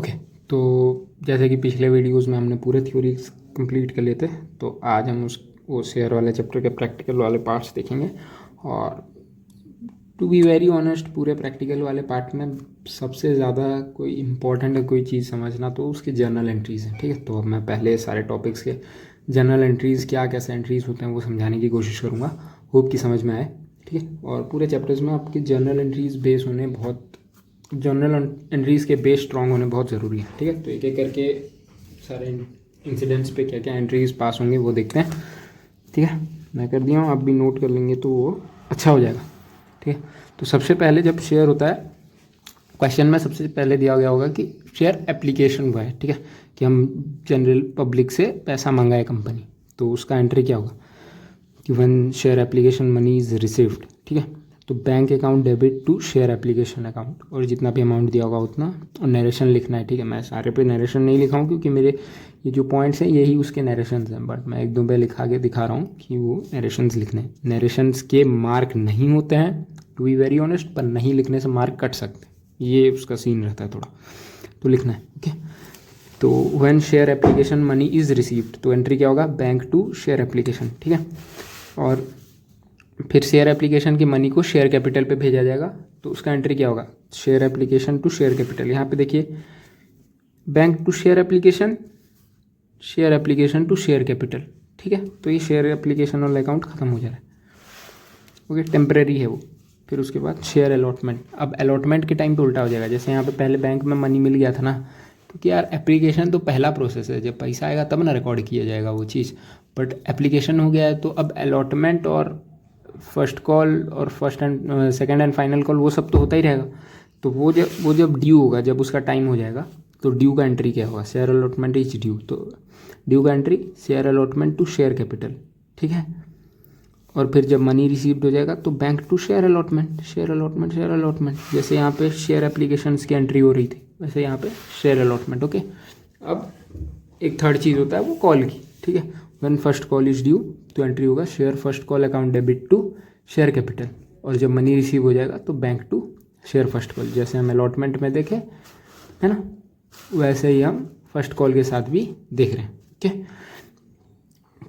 Okay, तो जैसे कि पिछले वीडियोस में हमने पूरे थ्योरीज कंप्लीट कर लिए थे, तो आज हम वो शेयर वाले चैप्टर के प्रैक्टिकल वाले पार्ट्स देखेंगे। और टू बी वेरी ऑनेस्ट, पूरे प्रैक्टिकल वाले पार्ट में सबसे ज़्यादा कोई इंपॉर्टेंट कोई चीज़ समझना तो उसके जर्नल एंट्रीज़ हैं। ठीक है, तो अब मैं पहले सारे टॉपिक्स के जर्नल एंट्रीज़ क्या कैसे एंट्रीज़ होते हैं वो समझाने की कोशिश करूँगा। होप कि समझ में आए। ठीक है, और पूरे चैप्टर्स में आपके जर्नल एंट्रीज़ बेस होने बहुत जर्नल एंट्रीज़ के बेस स्ट्रॉन्ग होने बहुत ज़रूरी है। ठीक है, तो एक एक करके सारे इंसिडेंट्स पे क्या क्या एंट्रीज़ पास होंगे वो देखते हैं। ठीक है, मैं कर दिया हूँ, आप भी नोट कर लेंगे तो वो अच्छा हो जाएगा। ठीक है, तो सबसे पहले जब शेयर होता है, क्वेश्चन में सबसे पहले दिया गया होगा कि शेयर एप्लीकेशन हुआ है। ठीक है, कि हम जनरल पब्लिक से पैसा मंगाए कंपनी, तो उसका एंट्री क्या होगा कि one share application money is received. ठीक है, तो bank account debit to share application account, और जितना भी अमाउंट दिया होगा उतना, और नरेशन लिखना है। ठीक है, मैं सारे पे नरेशन नहीं लिखा हूँ क्योंकि मेरे ये जो पॉइंट्स हैं यही उसके नरेशंस हैं, बट मैं एक दो पे लिखा के दिखा रहा हूँ कि वो नरेशंस लिखने हैं। नरेशंस के मार्क नहीं होते हैं टू बी वेरी ऑनेस्ट, पर नहीं लिखने से मार्क कट सकते हैं, ये उसका सीन रहता है थोड़ा, तो लिखना है। ओके, तो when share application money is received, तो एंट्री क्या होगा, बैंक टू शेयर एप्लीकेशन। ठीक है, और फिर शेयर एप्लीकेशन की मनी को शेयर कैपिटल पे भेजा जाएगा, तो उसका एंट्री क्या होगा, share application to share capital. यहाँ पे देखिए, bank to share application to share capital. ठीक है, तो ये शेयर एप्लीकेशन वाला अकाउंट खत्म हो जा रहा है। ओके, टेम्परेरी है वो। फिर उसके बाद शेयर अलॉटमेंट। अब अलॉटमेंट के टाइम पे उल्टा हो जाएगा, जैसे यहाँ पे पहले बैंक में मनी मिल गया था ना, क्योंकि यार एप्लीकेशन तो पहला प्रोसेस है, जब पैसा आएगा तब ना रिकॉर्ड किया जाएगा वो चीज़, बट एप्लीकेशन हो गया है, तो अब अलॉटमेंट और फर्स्ट कॉल और first and second and final call वो सब तो होता ही रहेगा। तो वो जब ड्यू होगा, जब उसका टाइम हो जाएगा, तो ड्यू का एंट्री क्या होगा, शेयर अलॉटमेंट इज ड्यू, तो ड्यू का entry share allotment to share capital. ठीक है, और फिर जब मनी रिसीव्ड हो जाएगा तो bank to share allotment, share allotment, share allotment. जैसे यहाँ पे शेयर एप्लीकेशंस की एंट्री हो रही थी, वैसे यहाँ पे शेयर अलॉटमेंट। ओके, अब एक थर्ड चीज़ होता है वो कॉल की। ठीक है, when first call is due, तो एंट्री होगा share first call account debit to share capital, और जब मनी रिसीव हो जाएगा तो bank to share first call. जैसे हम अलॉटमेंट में देखे है ना, वैसे ही हम फर्स्ट कॉल के साथ भी देख रहे हैं। ठीक है,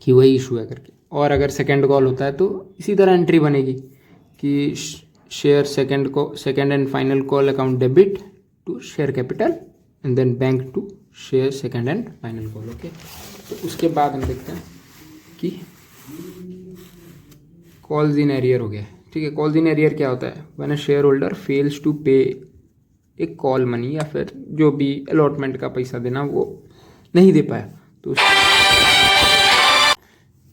कि वही इशू है करके। और अगर सेकेंड कॉल होता है तो इसी तरह एंट्री बनेगी कि share second and final call account debit to share capital and then bank to share second and final call. Okay, तो उसके बाद हम देखते हैं कि कॉल्स इन एरियर हो गया। ठीक है, कॉल्स इन एरियर क्या होता है, when a share holder fails to pay एक कॉल मनी, या फिर जो भी अलॉटमेंट का पैसा देना वो नहीं दे पाया,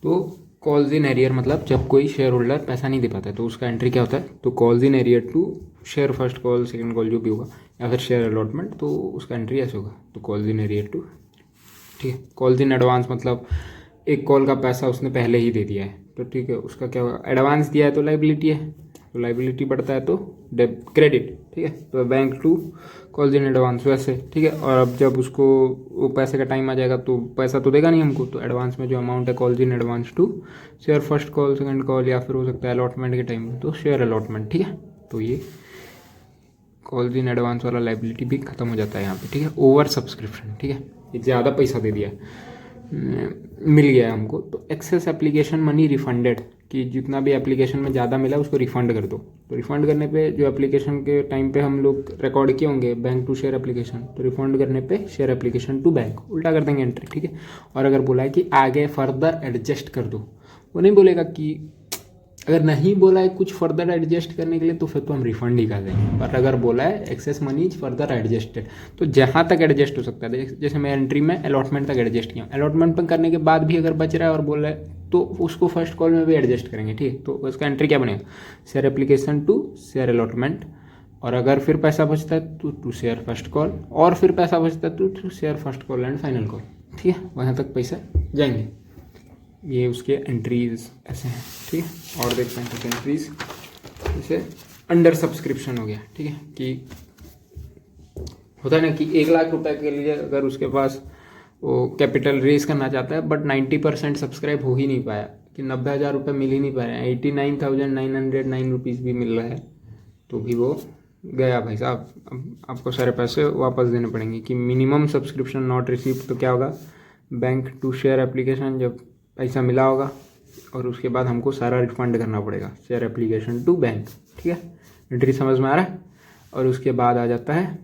तो कॉल्स इन एरियर मतलब जब कोई शेयर होल्डर पैसा नहीं दे पाता है तो उसका एंट्री क्या होता है, तो calls in arrear to share first call second call जो भी होगा, या फिर शेयर अलॉटमेंट, तो उसका एंट्री ऐसे होगा, तो कॉल्स इन एरियर टू। ठीक है, कॉल्स इन एडवांस मतलब एक कॉल का पैसा उसने पहले ही दे दिया है, तो ठीक है, उसका क्या होगा, एडवांस दिया है तो लाइबिलिटी है, तो लाइबिलिटी बढ़ता है तो क्रेडिट। ठीक है, तो bank to calls in advance वैसे। ठीक है, और अब जब उसको वो पैसे का टाइम आ जाएगा तो पैसा तो देगा नहीं हमको, तो एडवांस में जो अमाउंट है calls in advance to share first call second call, या फिर हो सकता है अलॉटमेंट के टाइम में तो शेयर अलॉटमेंट। ठीक है, तो ये कॉल्स इन एडवांस वाला लाइबिलिटी भी खत्म हो जाता है यहाँ पे। ठीक है, ओवर सब्सक्रिप्शन। ठीक है, ये ज़्यादा पैसा दे दिया मिल गया है हमको, तो एक्सेस एप्लीकेशन मनी रिफंडेड, कि जितना भी एप्लीकेशन में ज़्यादा मिला उसको रिफ़ंड कर दो। तो रिफ़ंड करने पे जो एप्लीकेशन के टाइम पे हम लोग रिकॉर्ड किए होंगे बैंक टू शेयर एप्लीकेशन, तो रिफ़ंड करने पे शेयर एप्लीकेशन टू बैंक उल्टा कर देंगे एंट्री। ठीक है, और अगर बोला है कि आगे फर्दर एडजस्ट कर दो, वो नहीं बोलेगा कि, अगर नहीं बोला है कुछ फर्दर एडजस्ट करने के लिए तो फिर तो हम रिफंड ही कर देंगे, पर अगर बोला है excess money is further adjusted, तो जहाँ तक एडजस्ट हो सकता है, जैसे मैं एंट्री में अलॉटमेंट तक एडजस्ट किया, अलॉटमेंट पर करने के बाद भी अगर बच रहा है और बोल रहा है तो उसको फर्स्ट कॉल में भी एडजस्ट करेंगे। ठीक है, तो उसका एंट्री क्या बनेगा, share application to share allotment, और अगर फिर पैसा बचता है तो टू शेयर फर्स्ट कॉल, और फिर पैसा बचता है तो to share first call and final call. ठीक है, वहाँ तक पैसा जाएंगे। ये उसके एंट्रीज ऐसे हैं। ठीक है, और देखते हैं कुछ एंट्रीज, जैसे अंडर सब्सक्रिप्शन हो गया। ठीक है, कि होता है ना कि 1 लाख रुपए के लिए अगर उसके पास वो कैपिटल रेज करना चाहता है, बट 90% सब्सक्राइब हो ही नहीं पाया, कि 90,000 रुपये मिल ही नहीं पा रहे हैं, 89,909 रुपीज़ भी मिल रहा है, तो भी वो गया भाई साहब, अब आपको सारे पैसे वापस देने पड़ेंगे। कि मिनिमम सब्सक्रिप्शन नॉट रिसीव, तो क्या होगा, बैंक टू शेयर एप्लीकेशन, जब पैसा मिला होगा और उसके बाद हमको सारा रिफंड करना पड़ेगा, शेयर एप्लीकेशन टू बैंक। ठीक है, एंट्री समझ में आ रहा है। और उसके बाद आ जाता है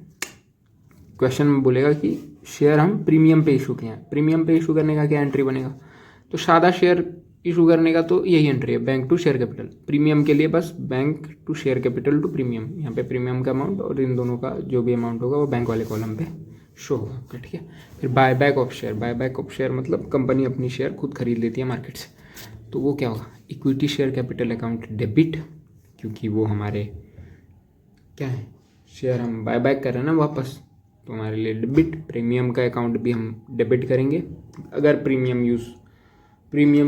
क्वेश्चन में, बोलेगा कि शेयर हम प्रीमियम पे इशू किए हैं। प्रीमियम पे इशू करने का क्या एंट्री बनेगा, तो सादा शेयर इशू करने का तो यही एंट्री है, bank to share capital. Premium के लिए बस bank to share capital to premium, यहाँ पे प्रीमियम का अमाउंट और इन दोनों का जो भी अमाउंट होगा वो बैंक वाले कॉलम पे शो होगा आपका। ठीक है, फिर buy back of share. Buy back of share मतलब कंपनी अपनी शेयर खुद खरीद लेती है मार्केट से, तो वो क्या होगा, equity share capital account debit, क्योंकि वो हमारे क्या है, शेयर हम बाय बैक कर रहे हैं ना वापस, तो हमारे लिए डेबिट। प्रीमियम का अकाउंट भी हम डेबिट करेंगे अगर प्रीमियम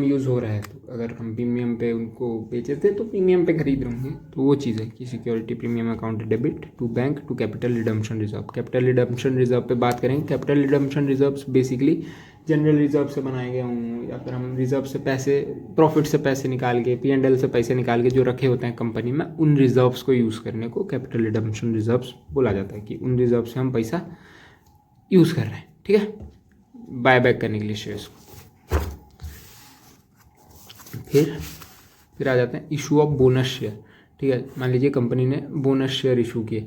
यूज़ हो रहा है, तो अगर हम प्रीमियम पे उनको बेचे थे तो प्रीमियम पे खरीद रहे होंगे, तो वो चीज़ है कि security premium account debit to bank to capital redemption reserve. Capital redemption reserve पे बात करेंगे। Capital redemption reserves basically general reserve से बनाए गए हों, या फिर हम रिजर्व से पैसे, प्रॉफिट से पैसे निकाल के, P&L से पैसे निकाल के जो रखे होते हैं कंपनी में, उन रिजर्व्स को यूज़ करने को कैपिटल रिडम्पशन रिजर्व्स बोला जाता है। कि उन रिजर्व से हम पैसा यूज़ कर रहे हैं, ठीक है, बाय बैक करने के लिए शेयर्स को। फिर आ जाते हैं इशू ऑफ बोनस शेयर। ठीक है, मान लीजिए कंपनी ने बोनस शेयर इशू किए,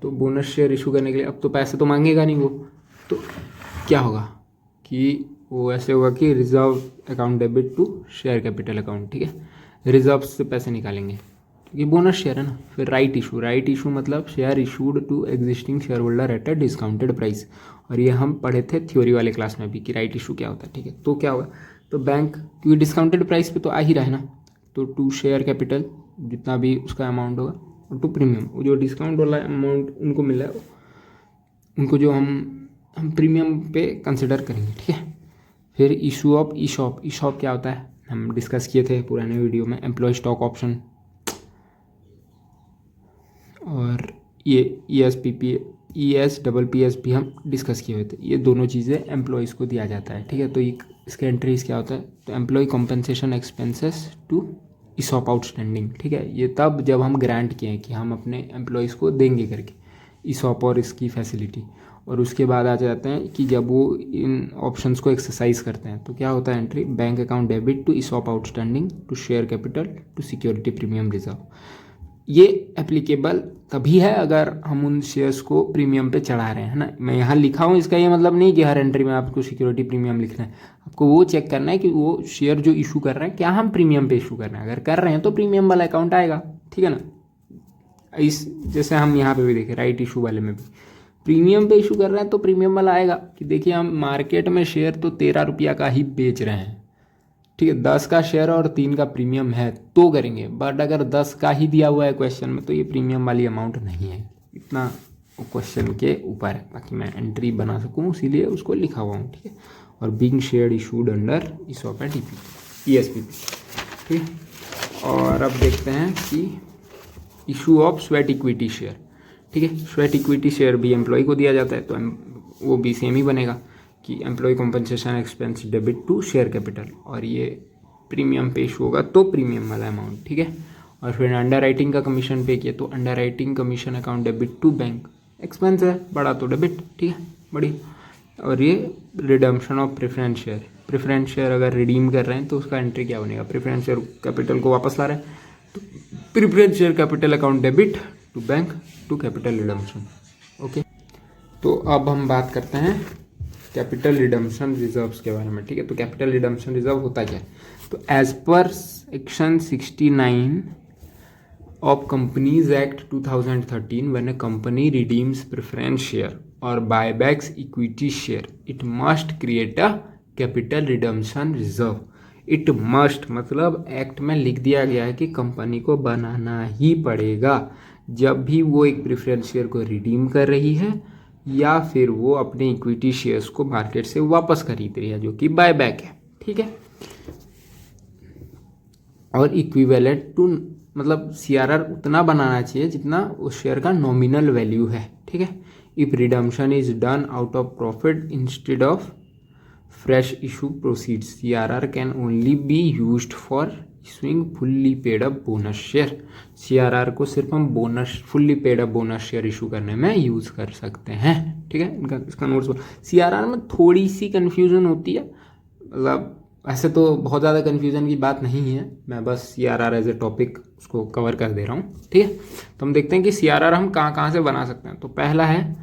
तो बोनस शेयर इशू करने के लिए अब तो पैसे तो मांगेगा नहीं वो, तो क्या होगा कि वो ऐसे होगा कि reserve account debit to share capital account. ठीक है, रिजर्व से पैसे निकालेंगे क्योंकि बोनस शेयर है ना। फिर राइट इशू मतलब share issued to existing share holder at a discounted price, और ये हम पढ़े थे थ्योरी वाले क्लास में भी कि राइट इशू क्या होता है। ठीक है, तो क्या होगा, तो बैंक क्योंकि डिस्काउंटेड प्राइस पे तो आ ही रहा है ना, तो टू शेयर कैपिटल जितना भी उसका अमाउंट होगा, और टू प्रीमियम, वो जो डिस्काउंट वाला अमाउंट उनको मिल रहा है उनको जो हम प्रीमियम पे कंसिडर करेंगे। ठीक है, फिर इशू ऑफ ईशॉप क्या होता है, हम डिस्कस किए थे पुराने वीडियो में, एम्प्लॉय स्टॉक ऑप्शन, और ये ESPPS भी हम डिस्कस किए हुए थे। ये दोनों चीज़ें एम्प्लॉयज़ को दिया जाता है। ठीक है, तो इसके एंट्रीज क्या होता है, तो employ compensation expenses to ESOP outstanding. ठीक है, ये तब जब हम ग्रांट किए हैं कि हम अपने एम्प्लॉयज़ को देंगे करके ईसॉप और इसकी फैसिलिटी, और उसके बाद आ जाते हैं कि जब वो इन ऑप्शंस को एक्सरसाइज करते हैं तो क्या होता है entry, bank account debit to ESOP outstanding to share capital to security premium reserve. ये एप्लीकेबल तभी है अगर हम उन शेयर्स को प्रीमियम पे चढ़ा रहे हैं, है ना। मैं यहाँ लिखा हूँ, इसका ये मतलब नहीं कि हर एंट्री में आपको सिक्योरिटी प्रीमियम लिखना है। आपको वो चेक करना है कि वो शेयर जो इशू कर रहे हैं क्या हम प्रीमियम पे इशू कर रहे हैं। अगर कर रहे हैं तो प्रीमियम वाला अकाउंट आएगा, ठीक है ना। इस जैसे हम यहाँ पे भी देखें राइट इशू वाले में भी प्रीमियम पे इशू कर रहे हैं तो प्रीमियम वाला आएगा कि देखिए हम मार्केट में शेयर तो 13 रुपया का ही बेच रहे हैं, ठीक है, 10 का शेयर और 3 का प्रीमियम है तो करेंगे। बट अगर 10 का ही दिया हुआ है क्वेश्चन में तो ये प्रीमियम वाली अमाउंट नहीं है, इतना क्वेश्चन के ऊपर है, ताकि मैं एंट्री बना सकूँ इसीलिए उसको लिखा हुआ हूँ, ठीक है। और being share issued under ESOP and ESPP, ठीक है। और अब देखते हैं कि issue of sweat equity share, ठीक है। स्वेट इक्विटी शेयर भी एम्प्लॉय को दिया जाता है तो वो भी सेम ही बनेगा कि employ compensation expense debit to share capital, और ये प्रीमियम पे इशू होगा तो प्रीमियम वाला अमाउंट, ठीक है। और फिर अंडर राइटिंग का कमीशन पे किया तो underwriting commission account debit to bank, expense है बड़ा तो डेबिट, ठीक है, बड़ी। और ये रिडम्पशन ऑफ प्रेफरेंस शेयर अगर रिडीम कर रहे हैं तो उसका एंट्री क्या बनेगा, प्रेफरेंस शेयर कैपिटल को वापस ला रहे हैं तो preference share capital account debit to bank to capital redemption, okay. तो अब हम बात करते हैं कैपिटल रिडम्पशन रिजर्व्स के बारे में, ठीक है। तो कैपिटल रिडम्पशन रिजर्व होता क्या है, तो as per section 69 of companies act 2013 when a company redeems preference share और buybacks equity share it must create a capital redemption reserve. It must मतलब एक्ट में लिख दिया गया है कि कंपनी को बनाना ही पड़ेगा जब भी वो एक प्रेफरेंस शेयर को रिडीम कर रही है या फिर वो अपने इक्विटी शेयर्स को मार्केट से वापस खरीद रही है, जो कि बायबैक है, ठीक है। और इक्विवेलेंट टू मतलब CRR उतना बनाना चाहिए जितना उस शेयर का नॉमिनल वैल्यू है, ठीक है। If redemption is done out of profit instead of fresh issue proceeds, CRR can only be used for issuing fully paid up bonus share. CRR को सिर्फ हम bonus fully paid up bonus share issue करने में use कर सकते हैं। ठीक है, इनका इसका नोट्स। CRR में थोड़ी सी कन्फ्यूज़न होती है, मतलब ऐसे तो बहुत ज़्यादा कन्फ्यूज़न की बात नहीं है, मैं बस CRR एज ए टॉपिक उसको कवर कर दे रहा हूँ। ठीक है, तो हम देखते हैं कि CRR हम कहाँ कहाँ से बना सकते हैं। तो पहला है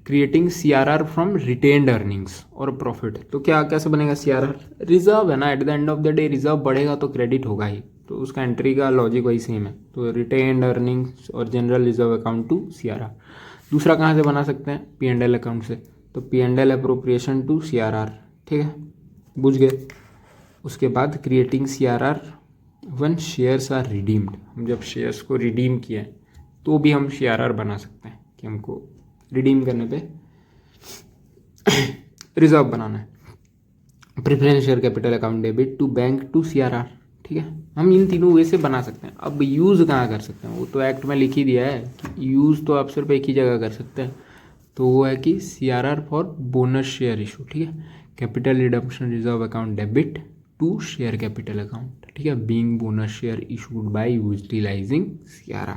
creating CRR from retained earnings और प्रॉफिट। तो क्या कैसे बनेगा CRR? रिजर्व है ना, at the end of the day reserve बढ़ेगा तो क्रेडिट होगा ही, तो उसका एंट्री का लॉजिक वही सेम है। तो रिटेन्ड अर्निंग्स और general reserve account to CRR। दूसरा कहाँ से बना सकते हैं? P&L अकाउंट से। तो P&L अप्रोप्रिएशन टू CRR। ठीक है, बुझ गए। उसके बाद creating CRR when shares are redeemed. हम जब शेयर्स को रिडीम किए तो भी हम CRR बना सकते हैं कि हमको रिडीम करने पे रिजर्व बनाना है। Preference share capital account debit to bank to CRR। ठीक है, हम इन तीनों वे से बना सकते हैं। अब यूज़ कहाँ कर सकते हैं? वो तो एक्ट में लिख ही दिया है कि यूज़ तो आप सिर्फ एक ही जगह कर सकते हैं, तो वो है कि CRR for bonus share issue. ठीक है, capital redemption reserve account debit to share capital account. ठीक है, being bonus share issued by utilising CRR।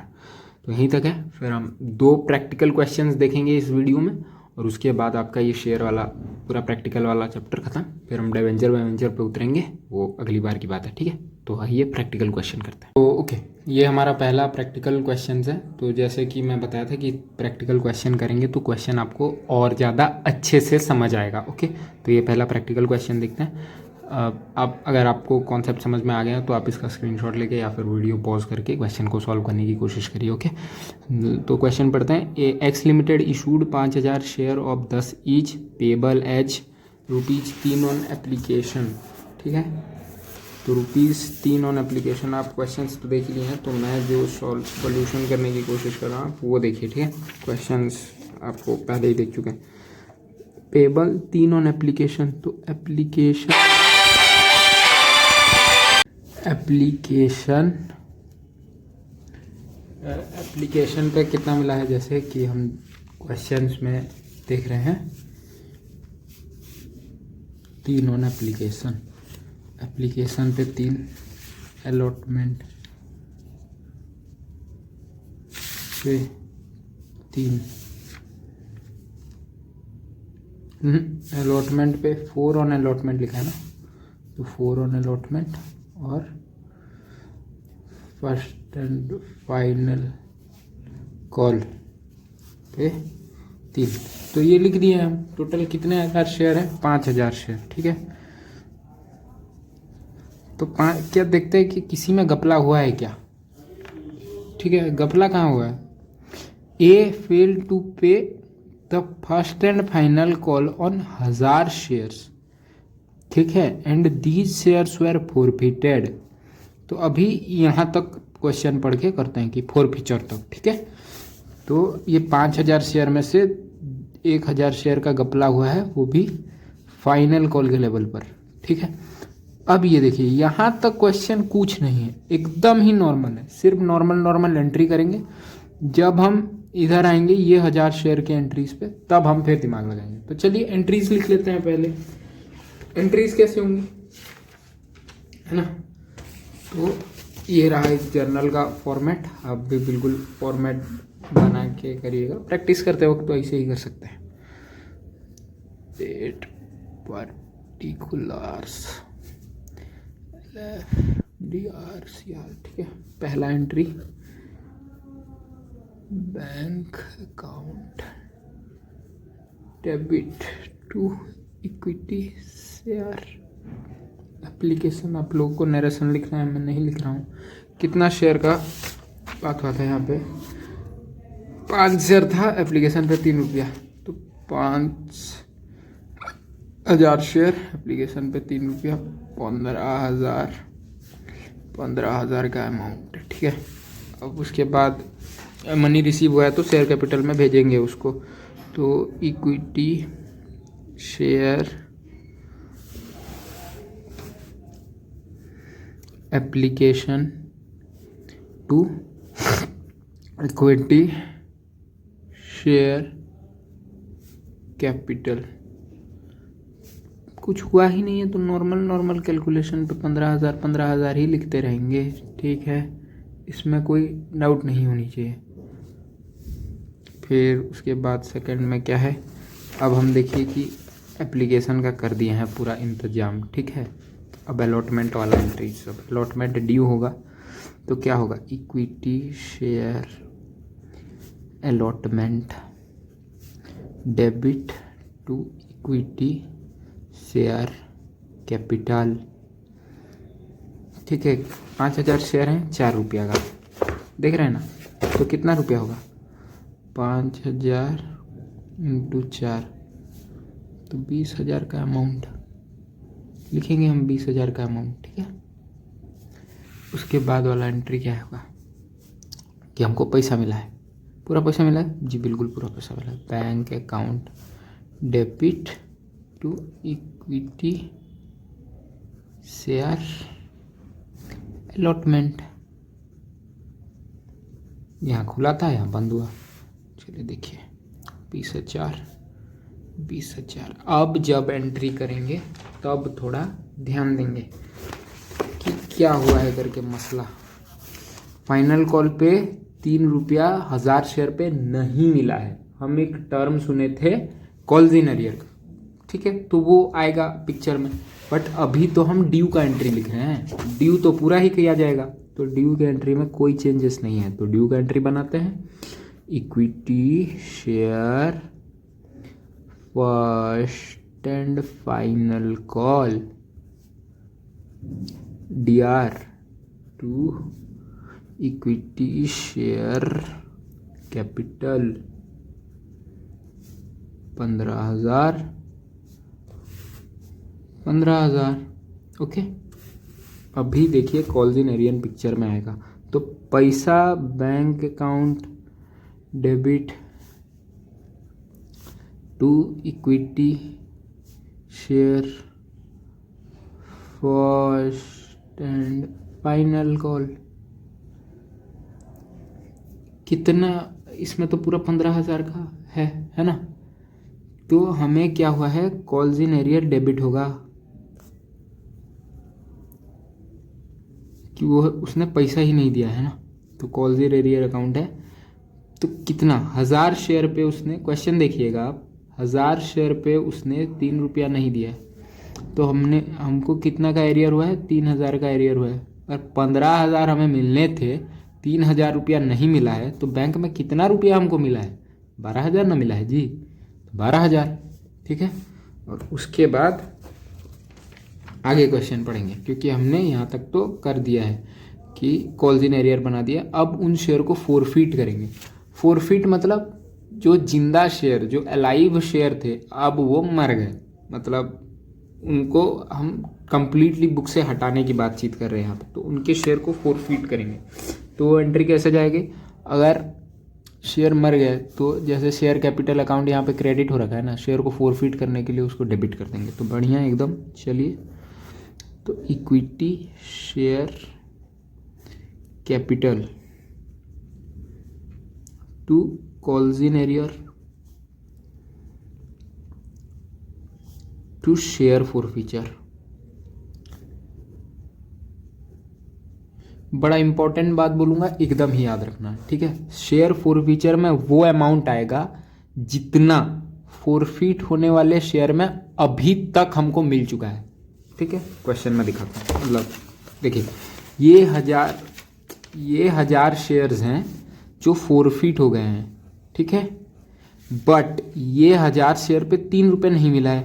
तो यहीं तक है। फिर हम 2 प्रैक्टिकल क्वेश्चंस देखेंगे इस वीडियो में, और उसके बाद आपका ये शेयर वाला पूरा प्रैक्टिकल वाला चैप्टर खत्म। फिर हम डिवेंचर पे उतरेंगे, वो अगली बार की बात है। ठीक है, तो आइए प्रैक्टिकल क्वेश्चन करते हैं। तो ओके, ये हमारा पहला प्रैक्टिकल क्वेश्चन है। तो जैसे कि मैं बताया था कि प्रैक्टिकल क्वेश्चन करेंगे तो क्वेश्चन आपको और ज़्यादा अच्छे से समझ आएगा। ओके, तो ये पहला प्रैक्टिकल क्वेश्चन देखते हैं। आप अगर आपको कॉन्सेप्ट समझ में आ गया तो आप इसका स्क्रीनशॉट लेके या फिर वीडियो पॉज करके क्वेश्चन को सॉल्व करने की कोशिश करिए। ओके, तो क्वेश्चन पढ़ते हैं। X limited issued 5000 share of 10 each payable as ₹3 on application. ठीक है, तो ₹3 ऑन एप्लीकेशन। आप क्वेश्चंस तो देख लिए हैं, तो मैं जो सॉल्यूशन करने की कोशिश कर रहा हूँ वो देखिए। ठीक है, क्वेश्चंस आपको पहले ही देख चुके हैं। पेबल 3 ऑन एप्लीकेशन, तो एप्लीकेशन पे कितना मिला है, जैसे कि हम क्वेश्चंस में देख रहे हैं 3 ऑन एप्लीकेशन पे 3 अलॉटमेंट पे 3 अलॉटमेंट पे 4 ऑन अलॉटमेंट लिखा है ना, तो 4 ऑन अलॉटमेंट और फर्स्ट एंड फाइनल कॉल पे 3। तो ये लिख दिए हम। टोटल कितने हज़ार शेयर है? 5000 शेयर। ठीक है, तो क्या देखते हैं कि किसी में घपला हुआ है क्या? ठीक है, घपला कहाँ हुआ है? A fail to pay the first and final call on 1000 shares. ठीक है, and these shares were forfeited. तो अभी यहाँ तक क्वेश्चन पढ़ के करते हैं कि फॉरफिचर तक। ठीक है, तो ये 5000 शेयर में से 1000 शेयर का घपला हुआ है, वो भी फाइनल कॉल के लेवल पर। ठीक है, अब ये देखिए यहाँ तक क्वेश्चन कुछ नहीं है, एकदम ही नॉर्मल है। सिर्फ नॉर्मल एंट्री करेंगे। जब हम इधर आएंगे ये 1000 शेयर के एंट्रीज पे, तब हम फिर दिमाग लगाएंगे। तो चलिए एंट्रीज लिख लेते हैं पहले। एंट्रीज कैसे होंगी, है ना? तो ये रहा इस जर्नल का फॉर्मेट। आप भी बिल्कुल फॉर्मेट बना के करिएगा। प्रैक्टिस करते वक्त तो ऐसे ही कर सकते हैं। Date particulars DRCR। ठीक है, पहला entry bank account debit to equity share application. आप लोगों को नरेशन लिखना है, मैं नहीं लिख रहा हूँ। कितना शेयर का बात हुआ था यहाँ पे? 5 शेयर था, एप्लीकेशन पे 3 रुपया, तो 5000 शेयर, एप्लीकेशन पे 3 रुपया, 15,000 का अमाउंट। ठीक है, अब उसके बाद मनी रिसीव हुआ है तो शेयर कैपिटल में भेजेंगे उसको। तो equity share application to equity share capital कुछ हुआ ही नहीं है तो नॉर्मल नॉर्मल कैलकुलेशन पे 15,000 ही लिखते रहेंगे, ठीक है, इसमें कोई डाउट नहीं होनी चाहिए। फिर उसके बाद सेकंड में क्या है, अब हम देखिए कि एप्लीकेशन का कर दिए हैं पूरा इंतजाम, ठीक है। अब अलॉटमेंट वाला एंट्री, सब अलॉटमेंट ड्यू होगा तो क्या होगा, equity share allotment debit to equity share capital, ठीक है। 5,000 शेयर हैं, 4 रुपया का, देख रहे हैं ना, तो कितना रुपया होगा, 5,000 × 4, तो 20,000 का अमाउंट लिखेंगे हम, 20,000 का अमाउंट, ठीक है। उसके बाद वाला एंट्री क्या होगा कि हमको पैसा मिला है, पूरा पैसा मिला है जी, बिल्कुल पूरा पैसा मिला है। Bank account debit to equity share allotment, यहाँ खुला था यहाँ बंद हुआ, चलिए देखिए 20,000। अब जब एंट्री करेंगे तब थोड़ा ध्यान देंगे कि क्या हुआ है करके मसला। फाइनल कॉल पे 3 रुपया 1,000 शेयर पे नहीं मिला है, हम एक टर्म सुने थे कॉल्स इन अरियर का, ठीक है, तो वो आएगा पिक्चर में, बट अभी तो हम ड्यू का एंट्री लिख रहे हैं, ड्यू तो पूरा ही किया जाएगा, तो ड्यू के एंट्री में कोई चेंजेस नहीं है, तो ड्यू का एंट्री बनाते हैं, equity share first and final call DR to equity share capital 15,000, okay. अभी देखिए कॉल्स इन एरियन पिक्चर में आएगा, तो पैसा bank account debit to equity share first and final call, कितना, इसमें तो पूरा 15,000 का है ना, तो हमें क्या हुआ है, कॉल्स इन एरियर डेबिट होगा कि वो उसने पैसा ही नहीं दिया है ना, तो कॉल्स इन एरियर अकाउंट है, तो कितना 1,000 शेयर पे उसने, क्वेश्चन देखिएगा आप, 1,000 शेयर पे उसने 3 रुपया नहीं दिया है, तो हमको कितना का एरियर हुआ है, 3,000 का एरियर हुआ है, और 15,000 हमें मिलने थे, 3,000 रुपया नहीं मिला है, तो बैंक में कितना रुपया हमको मिला है, 12,000 ना मिला है जी, 12,000, ठीक है। और उसके बाद आगे क्वेश्चन पढ़ेंगे, क्योंकि हमने यहाँ तक तो कर दिया है कि कॉल्स इन एरियर बना दिया, अब उन शेयर को फोरफीट करेंगे। फोरफीट मतलब जो जिंदा शेयर, जो अलाइव शेयर थे, अब वो मर गए, मतलब उनको हम कंप्लीटली बुक से हटाने की बातचीत कर रहे हैं यहाँ पर, तो उनके शेयर को फोरफीट करेंगे। तो वो एंट्री कैसे जाएगी, अगर शेयर मर गए तो जैसे शेयर कैपिटल अकाउंट यहाँ पे क्रेडिट हो रखा है ना, शेयर को फोरफीट करने के लिए उसको डेबिट कर देंगे, तो बढ़िया एकदम। चलिए, तो equity share capital to calls in arrear to share forfeiture, बड़ा इंपॉर्टेंट बात बोलूंगा, एकदम ही याद रखना, ठीक है। शेयर फॉरफीचर में वो अमाउंट आएगा जितना फॉरफीट होने वाले शेयर में अभी तक हमको मिल चुका है, ठीक है। क्वेश्चन में दिखाता हूँ, मतलब देखिए ये 1,000 शेयर्स हैं जो फॉरफीट हो गए हैं, ठीक है, बट ये 1,000 शेयर पे 3 रुपये नहीं मिला है,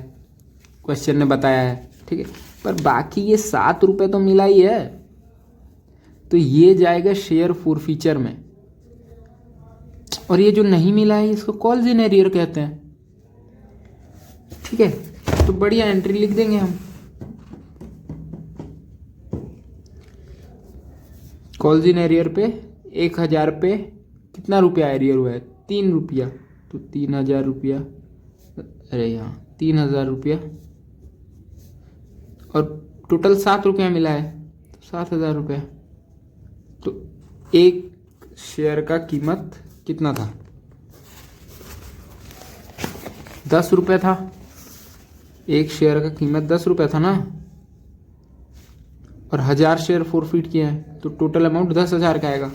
क्वेश्चन ने बताया है, ठीक है, पर बाकी ये 7 रुपये तो मिला ही है, तो ये जाएगा शेयर फॉरफीचर में, और ये जो नहीं मिला है इसको कॉल्स इन एरियर कहते हैं, ठीक है। तो बढ़िया एंट्री लिख देंगे हम, कॉल्स इन एरियर पे 1,000 पे कितना रुपया एरियर हुआ है, 3 रुपया, तो 3,000 रुपया, अरे यहाँ 3,000 रुपया, और टोटल 7 रुपया मिला है, तो 7,000 रुपया, तो एक शेयर का कीमत कितना था, 10 रुपये था, एक शेयर का कीमत 10 रुपये था ना, और 1000 शेयर फोरफिट किए हैं, तो टोटल अमाउंट 10,000 का आएगा।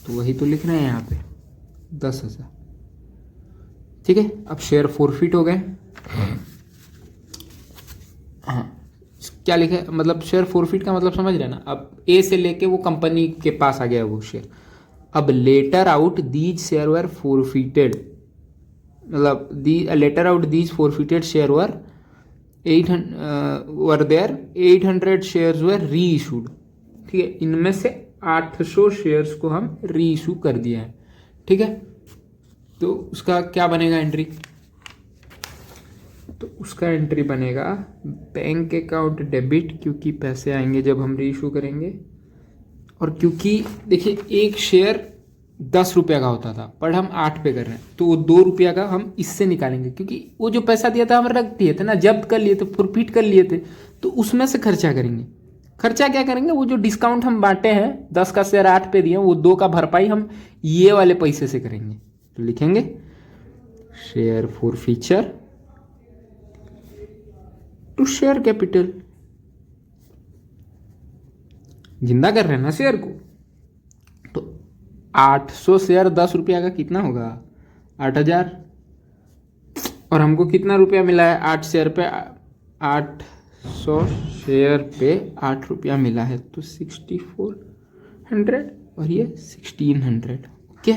तो वही तो लिख रहे हैं यहाँ पे 10,000। ठीक है, अब शेयर फोरफिट हो गए। हाँ, क्या लिखा है, मतलब शेयर फोरफिट का मतलब समझ रहे हैं ना। अब ए से लेके वो कंपनी के पास आ गया वो शेयर। अब later out these share were forfeited, मतलब later out these forfeited share were 800 shares were reissued. ठीक है, इनमें से 800 शेयर्स को हम री इशू कर दिए हैं। ठीक है, तो उसका क्या बनेगा एंट्री, तो उसका एंट्री बनेगा बैंक अकाउंट डेबिट, क्योंकि पैसे आएंगे जब हम री इशू करेंगे। और क्योंकि देखिए एक शेयर 10 रुपये का होता था, पर हम 8 पे कर रहे हैं, तो वो 2 रुपया का हम इससे निकालेंगे, क्योंकि वो जो पैसा दिया था हम रख दिए थे ना, जब्त कर लिए थे, फोरफिट कर लिए थे, तो उसमें से खर्चा करेंगे। खर्चा क्या करेंगे, वो जो डिस्काउंट हम बांटे हैं, 10 का शेयर 8 पे दिए, वो 2 का भरपाई हम ये वाले पैसे से करेंगे। तो लिखेंगे share forfeiture to share capital. जिंदा कर रहे हैं ना शेयर को, तो 800 शेयर 10 रुपया का कितना होगा, 8,000। और हमको कितना रुपया मिला है, 8 शेयर पे, 800 शेयर पे 8 रुपया मिला है, तो 6400, और ये 1600। ओके,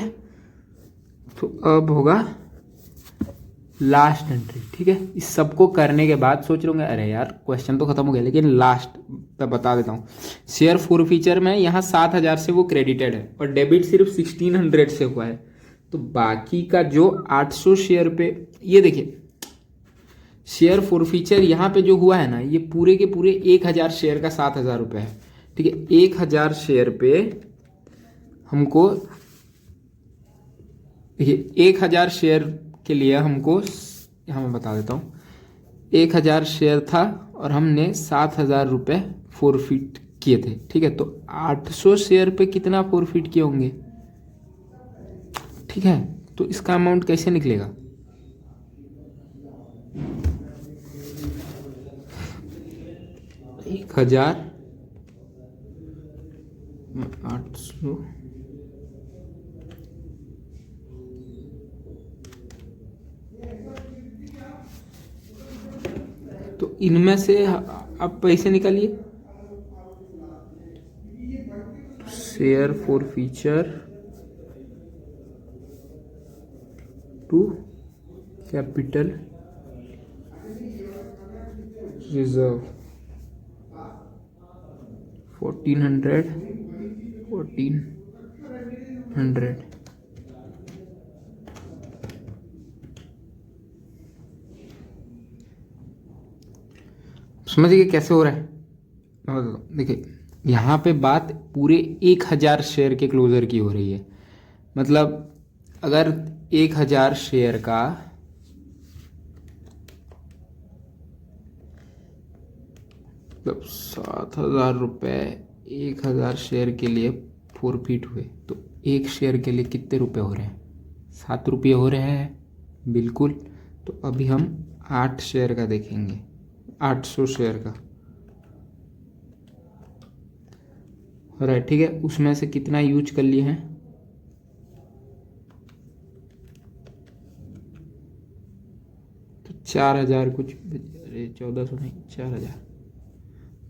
तो अब होगा लास्ट एंट्री। ठीक है, इस सबको करने के बाद सोच रहे होंगे अरे यार क्वेश्चन तो खत्म हो गया, लेकिन लास्ट मैं बता देता हूँ। शेयर फोरफीचर में यहाँ 7,000 से वो क्रेडिटेड है, और डेबिट सिर्फ 1600 से हुआ है। तो बाकी का जो 800 शेयर पे, ये देखिए शेयर फोरफीचर यहाँ पे जो हुआ है ना, ये पूरे के पूरे 1000 शेयर का 7,000 रुपये है। ठीक है, 1000 शेयर पे हमको, देखिए 1000 शेयर के लिए हमको, यहाँ मैं बता देता हूँ, 1000 शेयर था और हमने 7,000 रुपये फोरफिट किए थे। ठीक है, तो 800 शेयर पे कितना फोरफिट किए होंगे। ठीक है, तो इसका अमाउंट कैसे निकलेगा, एक 800 तो इनमें से आप पैसे निकालिए। Share forfeiture to capital reserve 1400। समझिए कैसे हो रहा है। देखिए यहाँ पे बात पूरे 1000 शेयर के क्लोजर की हो रही है। मतलब अगर 1000 शेयर का मतलब 7,000 रुपये 1000 शेयर के लिए फोरफिट हुए, तो एक शेयर के लिए कितने रुपए हो रहे हैं, 7 रुपये हो रहे हैं, बिल्कुल। तो अभी हम 8 शेयर का देखेंगे, 800 शेयर का हो रहा है। ठीक है, उसमें से कितना यूज कर लिए हैं, तो 4,000 कुछ, 1400 नहीं 4,000।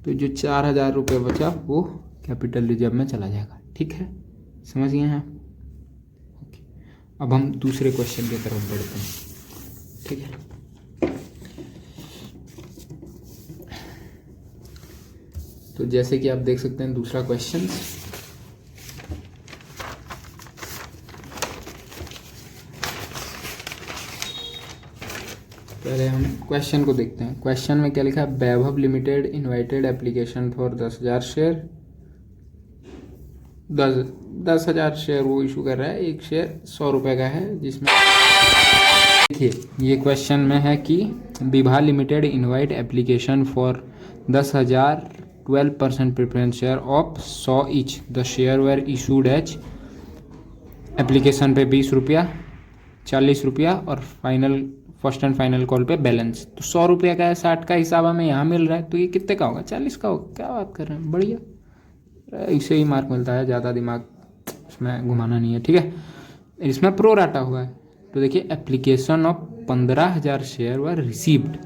तो जो 4,000 रुपये बचा वो कैपिटल रिजर्व में चला जाएगा। ठीक है, समझ गए हैं आप। ओके, अब हम दूसरे क्वेश्चन की तरफ बढ़ते हैं। ठीक है, तो जैसे कि आप देख सकते हैं दूसरा क्वेश्चन, पहले हम क्वेश्चन को देखते हैं। क्वेश्चन में क्या लिखा है, Vaibhav limited invited application for 10,000 share. 10,000 share वो इशू कर रहा है, एक शेयर 100 रुपये का है, जिसमें देखिए ये क्वेश्चन में है कि Vibha limited invite application for 10,000 12% preference share of 100 each. The share were issued as application पे 20 रुपया, 40 रुपया और final first and final call पे बैलेंस। तो 100 रुपये का है, 60 का हिसाब हमें यहाँ मिल रहा है, तो ये कितने का होगा? 40 का होगा। क्या बात कर रहे हैं, बढ़िया, इसे ही मार्क मिलता है, ज़्यादा दिमाग इसमें घुमाना नहीं है, ठीक है। इसमें प्रो राटा हुआ है, तो देखिए application of 15,000 share were received.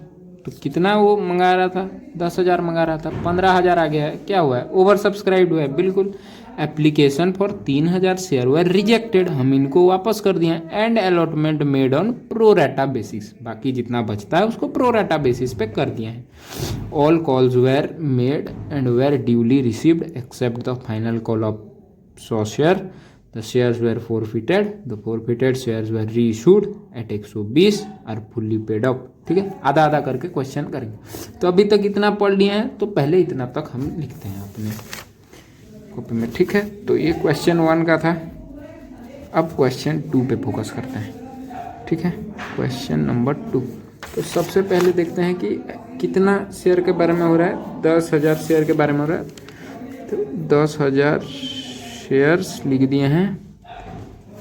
तो कितना वो मंगा रहा था? 10,000 मंगा रहा था, 15,000 आ गया है, क्या हुआ है? ओवर सब्सक्राइब्ड हुआ है, बिल्कुल। Application for 3,000 share were rejected, हम इनको वापस कर दिए हैं। And allotment made on pro rata basis, बाकी जितना बचता है उसको प्रो राटा बेसिस पे कर दिए हैं। All calls were made and were duly received except the final call of 100 share. The shares were forfeited. The forfeited shares were reissued at 120 are fully paid up। ठीक है, आधा आधा करके question करेंगे। तो अभी तक इतना पढ़ लिए हैं, तो पहले इतना तक हम लिखते हैं अपने कॉपी में, ठीक है। तो ये क्वेश्चन 1 का था। अब क्वेश्चन 2 पे फोकस करते हैं, ठीक है। क्वेश्चन नंबर 2, तो सबसे पहले देखते हैं कि कितना शेयर के बारे में हो रहा है। 10,000 शेयर के बारे में हो रहा है, तो 10,000 शेयर्स लिख दिए हैं।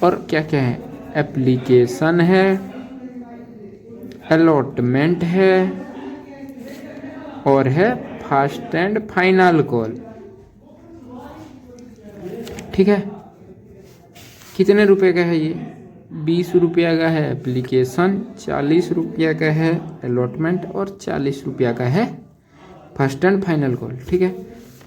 और क्या क्या है? एप्लीकेशन है, अलॉटमेंट है, और है फर्स्ट एंड फाइनल कॉल, ठीक है। कितने रुपए का है ये? 20 रुपया का है एप्लीकेशन, 40 रुपया का है अलॉटमेंट, और 40 रुपया का है फर्स्ट एंड फाइनल कॉल, ठीक है।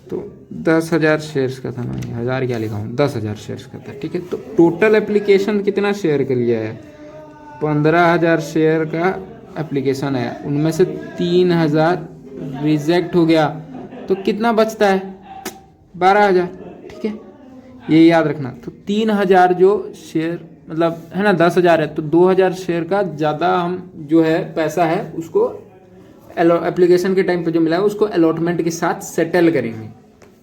तो 10,000 शेयर्स का था ना, 1000 क्या लिखा हूँ, 10,000 शेयर्स का था, ठीक है। तो टोटल एप्लीकेशन कितना शेयर के लिए है? 15,000 शेयर का एप्लीकेशन है, उनमें से 3,000 रिजेक्ट हो गया, तो कितना बचता है? 12,000, ठीक है, ये याद रखना। तो 3,000 जो शेयर मतलब है ना, 10,000 है, तो 2,000 शेयर का ज़्यादा हम जो है पैसा है उसको एप्लीकेशन के टाइम पे जो मिला है उसको अलॉटमेंट के साथ सेटल करेंगे,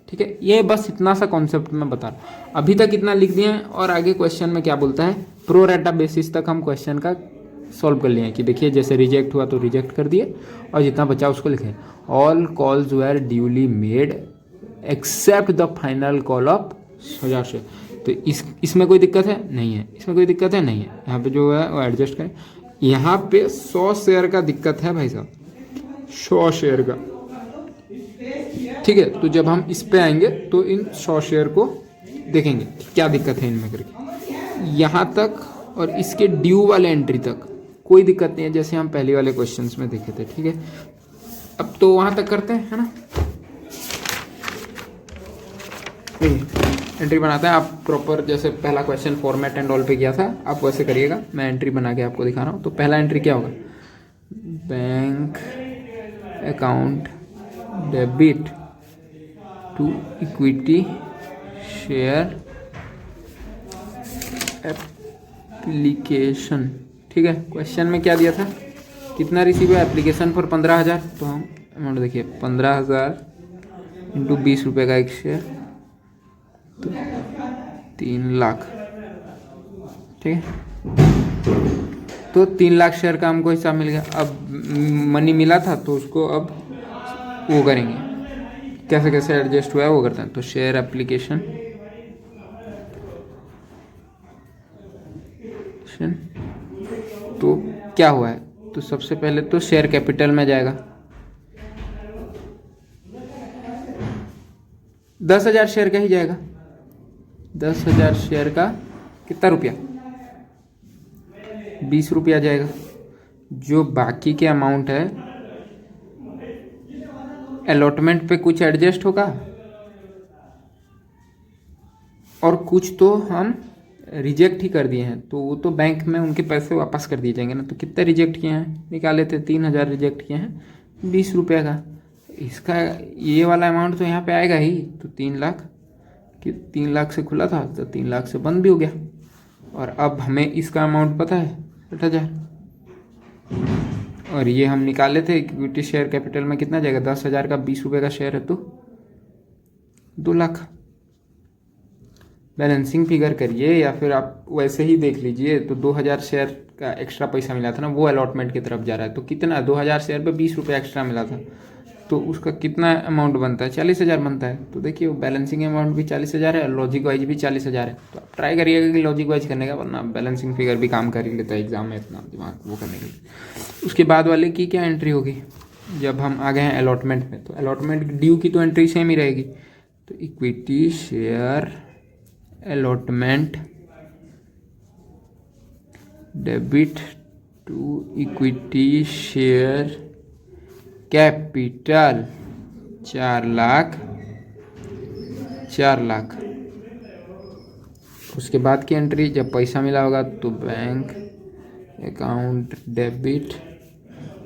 ठीक है। ये बस इतना सा कॉन्सेप्ट मैं बता रहा हूँ। अभी तक इतना लिख दिए हैं, और आगे क्वेश्चन में क्या बोलता है, प्रो राटा बेसिस तक हम क्वेश्चन का सॉल्व कर लिए हैं कि देखिए जैसे रिजेक्ट हुआ तो रिजेक्ट कर दिए, और जितना बचा उसको लिखे। All calls were duly made except the final call of 1000 share. तो इसमें कोई दिक्कत है? नहीं है। इसमें कोई दिक्कत है? नहीं है। यहाँ पे जो है वो एडजस्ट करें। यहाँ पे 100 शेयर का दिक्कत है भाई साहब, 100 शेयर का, ठीक है। तो जब हम इस पे आएंगे तो इन 100 शेयर को देखेंगे क्या दिक्कत है इनमें करके। यहाँ तक और इसके ड्यू वाले एंट्री तक कोई दिक्कत नहीं है, जैसे हम पहले वाले क्वेश्चंस में देखे थे, ठीक है। अब तो वहाँ तक करते हैं, है ना। एंट्री बनाते हैं। आप प्रॉपर जैसे पहला क्वेश्चन फॉर्मेट एंड ऑल पे किया था, आप वैसे करिएगा। मैं एंट्री बना के आपको दिखा रहा हूँ। तो पहला एंट्री क्या होगा? Bank account debit to equity share application, ठीक है। क्वेश्चन में क्या दिया था? कितना रिसीव है एप्लीकेशन पर? 15,000। तो हम अमाउंट देखिए, 15,000 इंटू 20 रुपये का एक शेयर, तो 3 लाख, ठीक है। तो 3 लाख शेयर का हमको हिसाब मिल गया। अब मनी मिला था तो उसको अब वो करेंगे, कैसे कैसे एडजस्ट हुआ है वो करते हैं। तो शेयर एप्लीकेशन, तो क्या हुआ है? तो सबसे पहले तो शेयर कैपिटल में जाएगा, 10,000 शेयर का ही जाएगा। 10,000 शेयर का कितना रुपया? 20 रुपया जाएगा। जो बाकी के अमाउंट है अलॉटमेंट पे कुछ एडजस्ट होगा, और कुछ तो हम रिजेक्ट ही कर दिए हैं, तो वो तो बैंक में उनके पैसे वापस कर दिए जाएंगे ना। तो कितने रिजेक्ट किए हैं निकाले थे? 3,000 रिजेक्ट किए हैं, 20 रुपये का। इसका ये वाला अमाउंट तो यहाँ पे आएगा ही। तो 3 लाख, कि 3 लाख से खुला था तो 3 लाख से बंद भी हो गया। और अब हमें इसका अमाउंट पता है 60,000, और ये हम निकाले थे इक्विटी शेयर कैपिटल में कितना जाएगा? 10,000 का 20 रुपये का शेयर है तो 2 लाख। बैलेंसिंग फिगर करिए या फिर आप वैसे ही देख लीजिए। तो 2,000 शेयर का एक्स्ट्रा पैसा मिला था ना, वो अलॉटमेंट की तरफ जा रहा है। तो कितना? 2,000 शेयर पे 20 रुपये एक्स्ट्रा मिला था, तो तो उसका कितना अमाउंट बनता है, 40,000 बनता है। तो देखिए वो बैलेंसिंग अमाउंट भी 40,000 है, लॉजिक वाइज भी 40,000 है। तो आप ट्राई करिएगा कि लॉजिक वाइज करने का, वरना बैलेंसिंग फिगर भी काम कर ही लेता है एग्जाम में, इतना दिमाग वो करने के लिए। उसके बाद वाले की क्या एंट्री होगी, जब हम आ गए हैं अलॉटमेंट में, तो अलॉटमेंट ड्यू की तो एंट्री सेम ही रहेगी। तो equity share allotment debit to equity share capital 4 lakh. उसके बाद की एंट्री जब पैसा मिला होगा तो bank account debit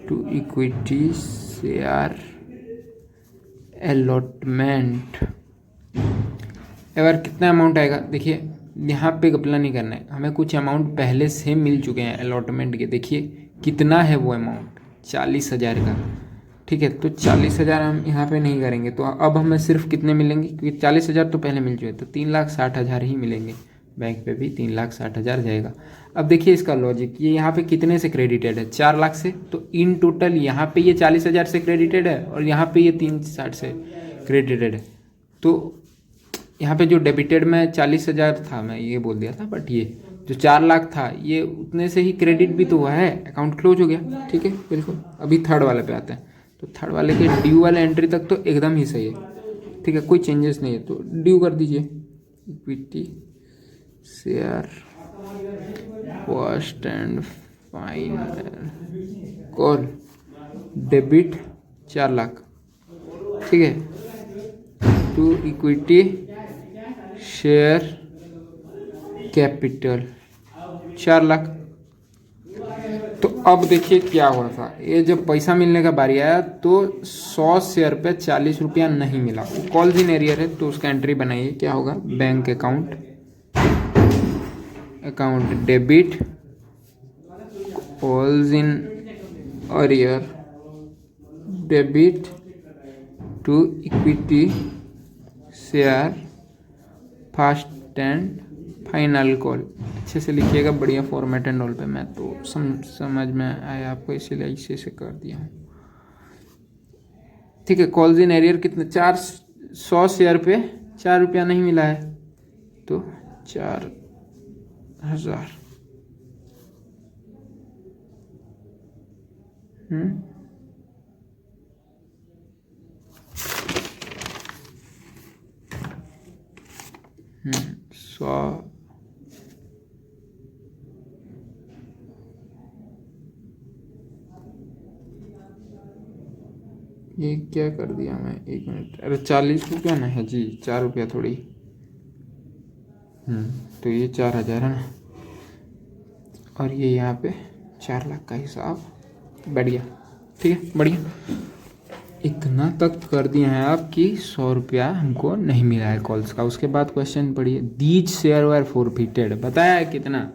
to equity share allotment. अगर कितना अमाउंट आएगा, देखिए यहाँ पे घपला नहीं करना है, हमें कुछ अमाउंट पहले से मिल चुके हैं अलॉटमेंट के। देखिए कितना है वो अमाउंट, 40,000 का, ठीक है। तो 40,000 हम यहाँ पे नहीं करेंगे, तो अब हमें सिर्फ कितने मिलेंगे, क्योंकि 40,000 तो पहले मिल चुके, तो 3,60,000 ही मिलेंगे। बैंक पे भी 3,60,000 जाएगा। अब देखिए इसका लॉजिक, ये यहाँ पे कितने से क्रेडिटेड है, 4 लाख से। तो इन टोटल यहाँ पे ये 40,000 से क्रेडिटेड है और यहाँ पे ये 360 से क्रेडिटेड है। तो यहाँ पे जो डेबिटेड में 40,000 था, मैं ये बोल दिया था, बट ये जो 4 लाख था ये उतने से ही क्रेडिट भी तो हुआ है, अकाउंट क्लोज हो गया, ठीक है बिल्कुल। अभी थर्ड वाले पे आते हैं, तो थर्ड वाले के ड्यू वाले एंट्री तक तो एकदम ही सही है, ठीक है, कोई चेंजेस नहीं है। तो ड्यू कर दीजिए, equity share first and final call debit 4 lakh, ठीक है, to equity share capital 4 lakh. तो अब देखिए क्या हुआ था, ये जब पैसा मिलने का बारी आया तो 100 शेयर पे 40 रुपया नहीं मिला, कॉल्स इन एरियर है, तो उसका एंट्री बनाइए। क्या होगा, bank account debit calls in arrear debit to equity share first and final call. अच्छे से लिखिएगा, बढ़िया फॉर्मेट एंड ऑल पे, मैं तो समझ में आया आपको, इसीलिए ऐसे से कर दिया हूँ, ठीक है। कॉल्स इन एरियर कितने, 100 शेयर पे 4 रुपया नहीं मिला है, तो 4,000। 100 ये क्या कर दिया मैं, 1 मिनट, अरे 40 रुपया ना है जी, 4 रुपया थोड़ी। तो ये 4,000 है ना, और ये यहाँ पे 4 लाख का हिसाब बैठ गया, ठीक है, बढ़िया। इतना तक कर दिए हैं आप कि 100 रुपया हमको नहीं मिला है कॉल्स का। उसके बाद क्वेश्चन पढ़िए, दीज शेयर वर फोरफिटेड, बताया है कितना,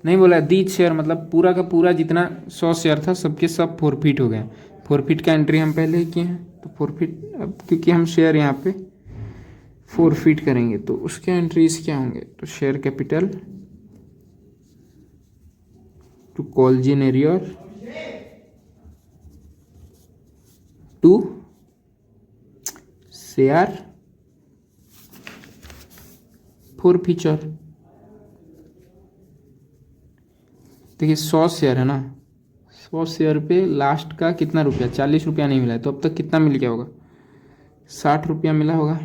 नहीं बोला, दीज शेयर मतलब पूरा का पूरा जितना 100 शेयर था सबके सब फोरफिट हो गए। फोरफिट का एंट्री हम पहले ही किए हैं, तो फोरफिट, अब क्योंकि हम शेयर यहाँ पे फोरफिट करेंगे तो उसके एंट्रीज क्या होंगे, तो share capital to calls in arrear to share forfeiture. देखिए 100 शेयर है ना, 100 शेयर पे लास्ट का कितना रुपया, 40 रुपया नहीं मिला है, तो अब तक कितना मिल गया होगा, 60 रुपया मिला होगा,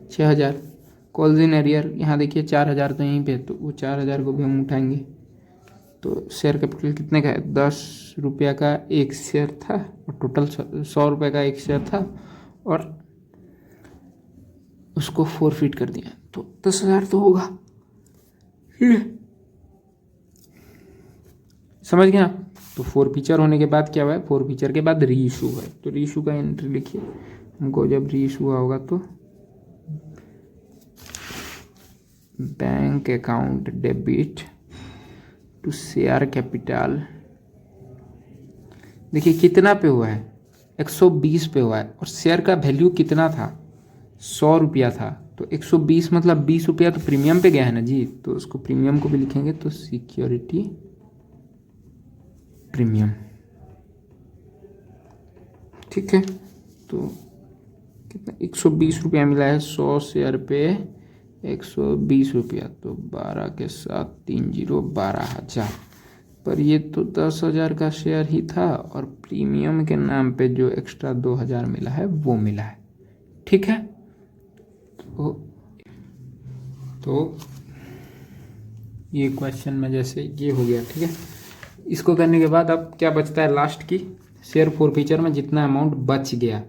6,000। कॉल्स इन एरियर यहाँ देखिए 4,000 तो यहीं पे, तो वो 4,000 को भी हम उठाएंगे। तो शेयर कैपिटल कितने का है, 10 रुपया का एक शेयर था, और टोटल 100 रुपये का एक शेयर था, और उसको फोरफिट कर दिया, तो 10,000 तो होगा, समझ गया। तो फोरफिचर होने के बाद क्या हुआ है, फोरफिचर के बाद री इशू है, तो री इशू का एंट्री लिखिए। हमको जब री इशू हुआ होगा तो bank account debit to share capital, देखिए कितना पे हुआ है, 120 पे हुआ है, और शेयर का वैल्यू कितना था, 100 रुपया था, तो 120 मतलब 20 रुपया तो प्रीमियम पे गया है ना जी, तो उसको प्रीमियम को भी लिखेंगे, तो सिक्योरिटी प्रीमियम, ठीक है, तो कितना 120 रुपया मिला है 100 शेयर पे 120 रुपया, तो 12 के साथ 3 जीरो 12,000। पर ये तो 10,000 का शेयर ही था और प्रीमियम के नाम पे जो एक्स्ट्रा 2,000 मिला है वो मिला है। ठीक है, तो ये क्वेश्चन में जैसे ये हो गया। ठीक है, इसको करने के बाद अब क्या बचता है लास्ट की शेयर फॉरफीचर में जितना अमाउंट बच गया,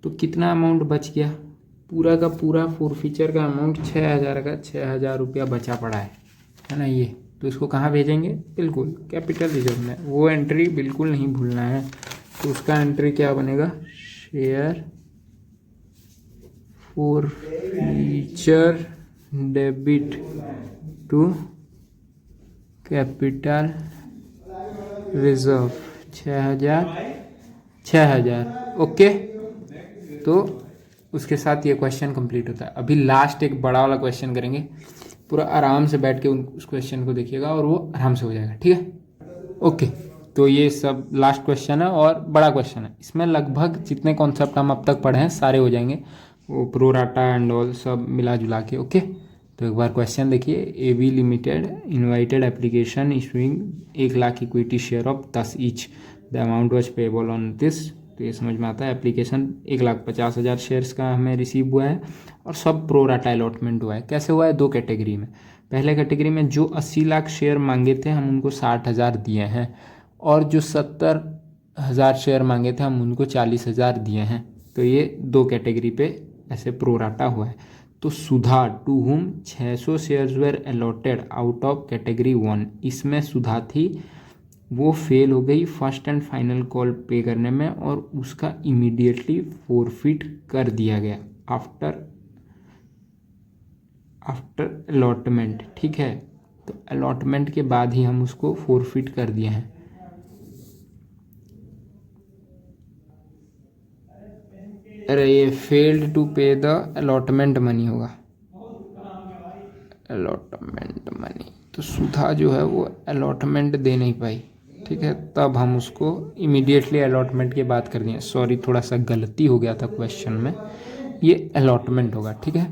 तो कितना अमाउंट बच गया, पूरा का पूरा फॉरफीचर का अमाउंट 6,000 का 6,000 रुपया बचा पड़ा है ना। ये तो इसको कहाँ भेजेंगे, बिल्कुल कैपिटल रिजर्व में। वो एंट्री बिल्कुल नहीं भूलना है। तो उसका एंट्री क्या बनेगा, share forfeiture debit to capital reserve 6,000। Okay, तो उसके साथ ये क्वेश्चन कंप्लीट होता है। अभी लास्ट एक बड़ा वाला क्वेश्चन करेंगे, पूरा आराम से बैठ के उस क्वेश्चन को देखिएगा और वो आराम से हो जाएगा। ठीक है, ओके। तो ये सब लास्ट क्वेश्चन है और बड़ा क्वेश्चन है। इसमें लगभग जितने कॉन्सेप्ट हम अब तक पढ़े हैं सारे हो जाएंगे, वो प्रोराटा एंड ऑल सब मिला जुला के। ओके, तो एक बार क्वेश्चन देखिए। AB limited invited application issuing 1,00,000 equity share of 10 each, the amount was payable on this. तो ये समझ में आता है, एप्लीकेशन 1,50,000 शेयर्स का हमें रिसीव हुआ है और सब प्रो राटा अलॉटमेंट हुआ है। कैसे हुआ है, 2 कैटेगरी में। पहले कैटेगरी में जो 80 लाख शेयर मांगे थे हम उनको 60,000 दिए हैं, और जो 70,000 शेयर मांगे थे हम उनको 40,000 दिए हैं। तो ये 2 कैटेगरी पे ऐसे प्रो राटा हुआ है। तो सुधा to whom 600 shares were allotted out of category 1, इसमें सुधा थी, वो फेल हो गई फर्स्ट एंड फाइनल कॉल पे करने में और उसका इमीडिएटली फॉरफिट कर दिया गया आफ्टर अलॉटमेंट। ठीक है, तो अलॉटमेंट के बाद ही हम उसको फॉरफिट कर दिए हैं। अरे ये failed to pay the allotment money होगा, अलॉटमेंट मनी। तो सुधा जो है वो अलॉटमेंट दे नहीं पाई। ठीक है, तब हम उसको इमीडिएटली अलॉटमेंट की बात कर दिए। सॉरी, थोड़ा सा गलती हो गया था क्वेश्चन में, ये अलॉटमेंट होगा। ठीक है,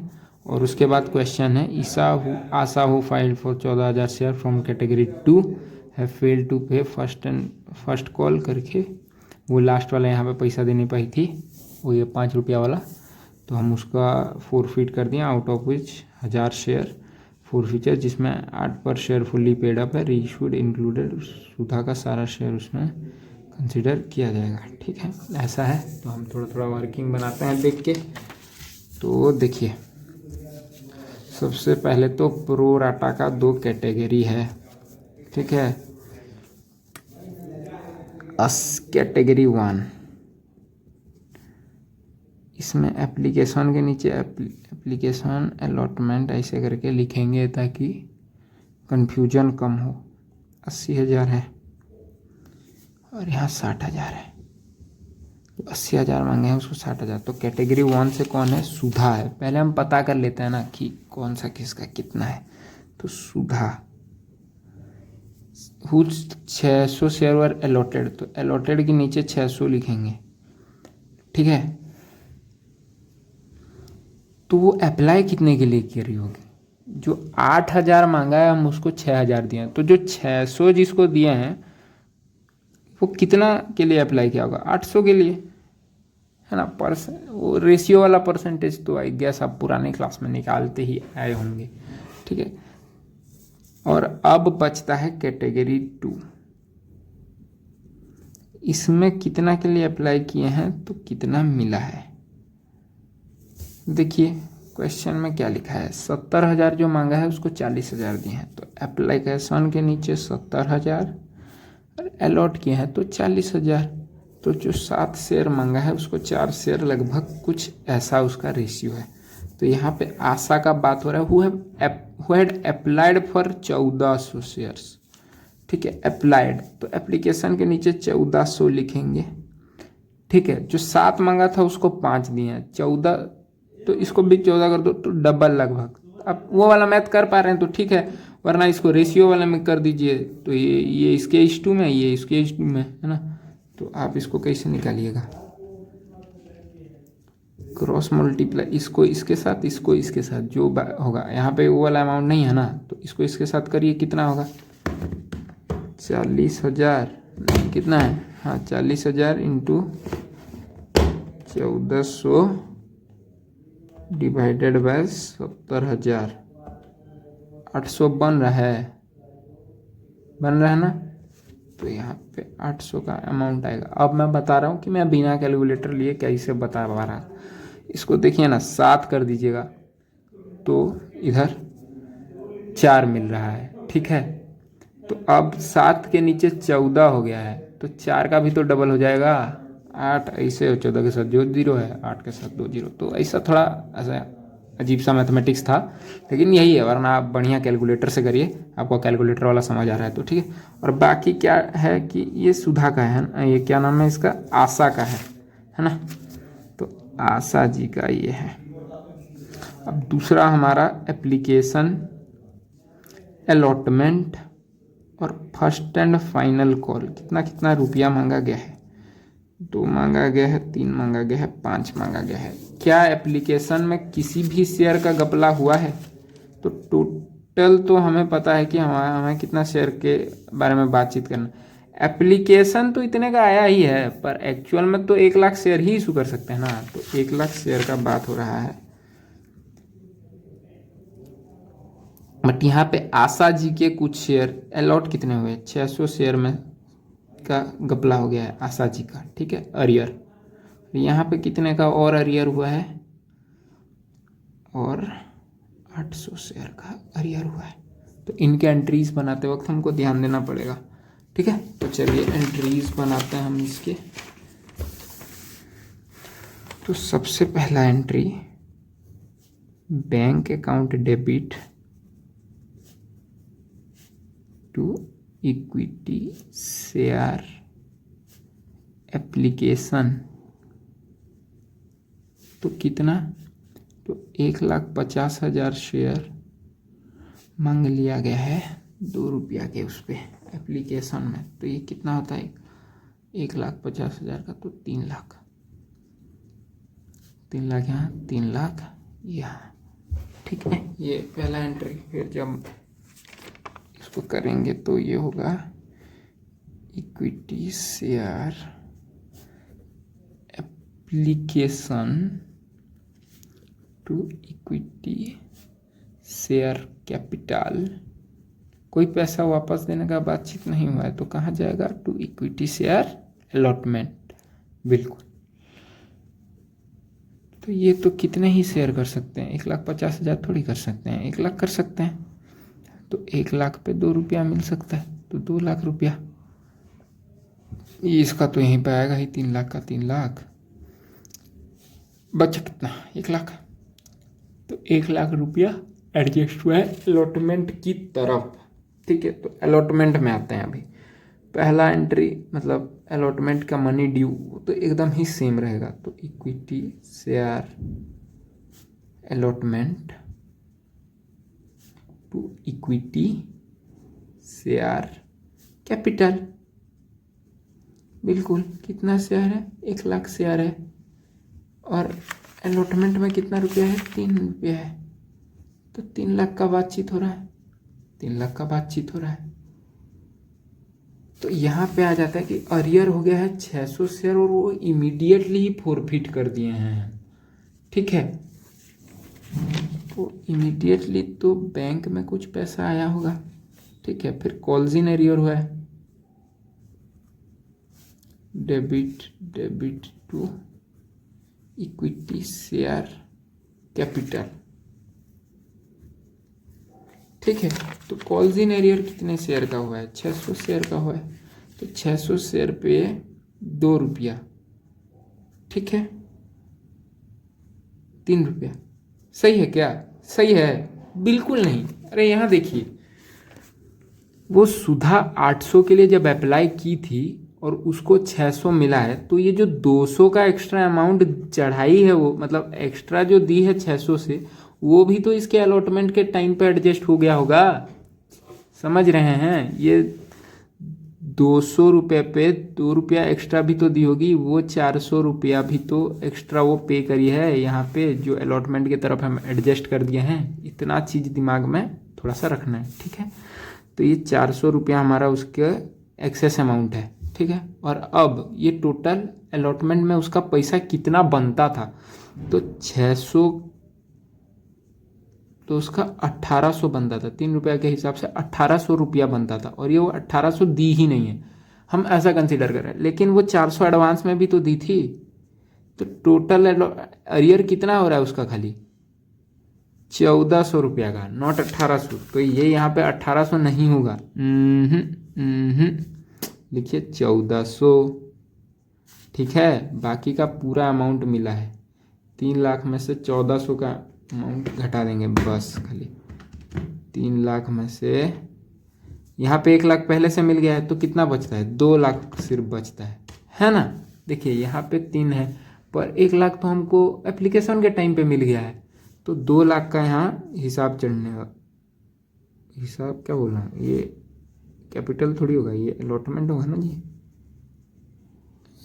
और उसके बाद क्वेश्चन है Asha who filed for 14,000 share from category 2 have failed to pay first call करके, वो लास्ट वाला यहाँ पे पैसा दे नहीं पाई थी, वो ये 5 रुपया वाला। तो हम उसका फॉरफिट कर दिया, out of which 1,000 share forfeiture, जिसमें 8 पर शेयर फुल्ली पेड अप है, रीइश्यूड इंक्लूडेड, सुधा का सारा शेयर उसमें कंसिडर किया जाएगा। ठीक है, ऐसा है। तो हम थोड़ा थोड़ा वर्किंग बनाते हैं देख के। तो देखिए, सबसे पहले तो प्रो राटा का 2 कैटेगरी है। ठीक है, कैटेगरी 1, इसमें एप्लीकेशन के नीचे एप्लीकेशन अलॉटमेंट ऐसे करके लिखेंगे ताकि कन्फ्यूजन कम हो। 80,000 है और यहाँ 60,000 है, तो 80,000 मांगे हैं उसको 60,000। तो कैटेगरी 1 से कौन है, सुधा है। पहले हम पता कर लेते हैं ना कि कौन सा किसका कितना है। तो सुधा 600 शेयर वर अलॉटेड, तो अलॉटेड के नीचे 600 लिखेंगे। ठीक है, तो वो अप्लाई कितने के लिए करी होगी, जो 8,000 मांगा है हम उसको 6,000 दिए हैं। तो जो 600 जिसको दिए हैं वो कितना के लिए अप्लाई किया होगा, 800 के लिए, है ना। वो रेशियो वाला परसेंटेज तो आई गेस आप पुराने क्लास में निकालते ही आए होंगे। ठीक है, और अब बचता है कैटेगरी 2, इसमें कितना के लिए अप्लाई किए हैं तो कितना मिला है। देखिए क्वेश्चन में क्या लिखा है, 70,000 जो मांगा है उसको 40,000 दिए हैं, तो एप्लीकेशन के नीचे 70,000 और अलॉट किए हैं तो 40,000। तो जो 7 शेयर मांगा है उसको 4 शेयर, लगभग कुछ ऐसा उसका रेशियो है। तो यहाँ पे आशा का बात हो रहा है, who had applied for 1400 shares. ठीक है, अप्लाइड, तो एप्लीकेशन के नीचे 1400 लिखेंगे। ठीक है, जो 7 मांगा था उसको 5 दिए हैं, 14, तो इसको भी 14 कर दो तो डबल लगभग। अब वो वाला मैथ कर पा रहे हैं तो ठीक है, वरना इसको रेशियो वाला में कर दीजिए। तो ये इसके H2 में, ये इसके H2 में, है ना। तो आप इसको कैसे निकालिएगा, क्रॉस मल्टीप्लाई, इसको इसके साथ, इसको इसके साथ, जो होगा यहाँ पे वो वाला अमाउंट नहीं है ना, तो इसको इसके साथ करिए, कितना होगा 40,000, नहीं कितना है, हाँ 40,000 इंटू 1400 डिवाइडेड बाय 70,000, 800 बन रहा है ना। तो यहाँ पे 800 का अमाउंट आएगा। अब मैं बता रहा हूँ कि मैं बिना कैलकुलेटर लिए कैसे बता पा रहा। इसको देखिए ना, 7 कर दीजिएगा तो इधर 4 मिल रहा है, ठीक है। तो अब 7 के नीचे 14 हो गया है, तो 4 का भी तो डबल हो जाएगा, 8 ऐसे, 14 के साथ जो 0 है, 8 के साथ 2 0। तो ऐसा थोड़ा ऐसा अजीब सा मैथमेटिक्स था, लेकिन यही है, वरना आप बढ़िया कैलकुलेटर से करिए, आपको कैलकुलेटर वाला समझ आ रहा है तो ठीक है। और बाकी क्या है कि ये सुधा का है ना, ये क्या नाम है इसका, आशा का है ना। तो आशा जी का ये है। अब दूसरा हमारा एप्लीकेशन अलॉटमेंट और फर्स्ट एंड फाइनल कॉल, कितना कितना रुपया मांगा गया है, 2 मांगा गया है, 3 मांगा गया है, 5 मांगा गया है। क्या एप्लीकेशन में किसी भी शेयर का घपला हुआ है? तो टोटल तो हमें पता है कि हमें कितना शेयर के बारे में बातचीत करना। एप्लीकेशन तो इतने का आया ही है, पर एक्चुअल में तो 1 लाख शेयर ही इशू कर सकते हैं ना, तो 1 लाख शेयर का बात हो रहा है। बट यहाँ पे आशा जी के कुछ शेयर अलॉट कितने हुए, 600 शेयर में का घपला हो गया है आशा जी का, ठीक है, अरियर। यहाँ पे कितने का और अरियर हुआ है, और 800 शेयर का अरियर हुआ है। तो इनके एंट्रीज बनाते वक्त हमको ध्यान देना पड़ेगा, ठीक है। तो चलिए एंट्रीज बनाते हैं हम इसके। तो सबसे पहला entry, bank account debit to equity share application, तो कितना, तो 1,50,000 शेयर मांग लिया गया है 2 रुपया के उस पर एप्लीकेशन में। तो ये कितना होता है, 1,50,000 का, तो 3 लाख, 3 लाख यहाँ, 3 लाख यहाँ, ठीक है। ये पहला एंट्री। फिर जब इसको करेंगे तो ये होगा equity share application to equity share capital. कोई पैसा वापस देने का बातचीत नहीं हुआ है, तो कहाँ जाएगा, टू इक्विटी शेयर अलॉटमेंट, बिल्कुल। तो ये तो कितने ही शेयर कर सकते हैं, 1,50,000 थोड़ी कर सकते हैं, 1 लाख कर सकते हैं। तो 1 लाख पे 2 रुपया मिल सकता है, तो 2 लाख रुपया। इसका तो यहीं पे आएगा ही, 3 लाख का 3 लाख, बचा कितना, 1 लाख। तो 1 लाख रुपया एडजस्ट हुआ है अलॉटमेंट की तरफ, ठीक है। तो अलॉटमेंट में आते हैं अभी। पहला एंट्री मतलब अलॉटमेंट का मनी ड्यू, तो एकदम ही सेम रहेगा। तो equity share allotment to equity share capital, बिल्कुल। कितना शेयर है, 1 लाख शेयर है, और अलॉटमेंट में कितना रुपया है, 3 रुपया है। तो 3 लाख का बातचीत हो रहा है, 3 लाख का बातचीत हो रहा है। तो यहाँ पे आ जाता है कि अरियर हो गया है 600 शेयर, और वो इमीडिएटली ही फॉरफिट कर दिए हैं, ठीक है। तो इमीडिएटली तो बैंक में कुछ पैसा आया होगा, ठीक है। फिर कॉल्स इन अरियर हुआ है, debit to equity share capital, ठीक है। तो कॉल्स इन एरियर कितने शेयर का हुआ है, 600 शेयर का हुआ है। तो 600 शेयर पे 2 रुपया, ठीक है, 3 रुपया। सही है क्या, सही है, बिल्कुल नहीं। अरे यहाँ देखिए, वो सुधा 800 के लिए जब अप्लाई की थी और उसको 600 मिला है, तो ये जो 200 का एक्स्ट्रा अमाउंट चढ़ाई है, वो मतलब एक्स्ट्रा जो दी है 600 से, वो भी तो इसके अलॉटमेंट के टाइम पे एडजस्ट हो गया होगा, समझ रहे हैं। ये 200 रुपये पे 2 रुपया एक्स्ट्रा भी तो दी होगी, वो 400 रुपया भी तो एक्स्ट्रा वो पे करी है यहाँ पे, जो अलॉटमेंट की तरफ हम एडजस्ट कर दिए हैं। इतना चीज़ दिमाग में थोड़ा सा रखना है, ठीक है। तो ये 400 रुपया हमारा उसके एक्सेस अमाउंट है, ठीक है। और अब ये टोटल अलॉटमेंट में उसका पैसा कितना बनता था, तो 600, तो उसका 1800 बनता था। 3 रुपया के हिसाब से 1800 रुपया बनता था, और ये वो 1800 दी ही नहीं है, हम ऐसा कंसीडर कर रहे हैं। लेकिन वो 400 एडवांस में भी तो दी थी, तो टोटल अरियर कितना हो रहा है उसका, खाली 1400 रुपया का, नॉट 1800। तो ये यहाँ पे 1800 नहीं होगा, लिखिए 1400, ठीक है। बाकी का पूरा अमाउंट मिला है, 3 लाख में से 1400 का अमाउंट घटा देंगे बस, खाली 3 लाख में से यहाँ पे 1 लाख पहले से मिल गया है, तो कितना बचता है, 2 लाख सिर्फ बचता है ना। देखिए यहाँ पे 3 है, पर 1 लाख तो हमको एप्लीकेशन के टाइम पे मिल गया है, तो 2 लाख का यहाँ हिसाब चढ़ने का, हिसाब क्या बोल रहा हूँ, ये कैपिटल थोड़ी होगा, ये अलॉटमेंट होगा ना जी,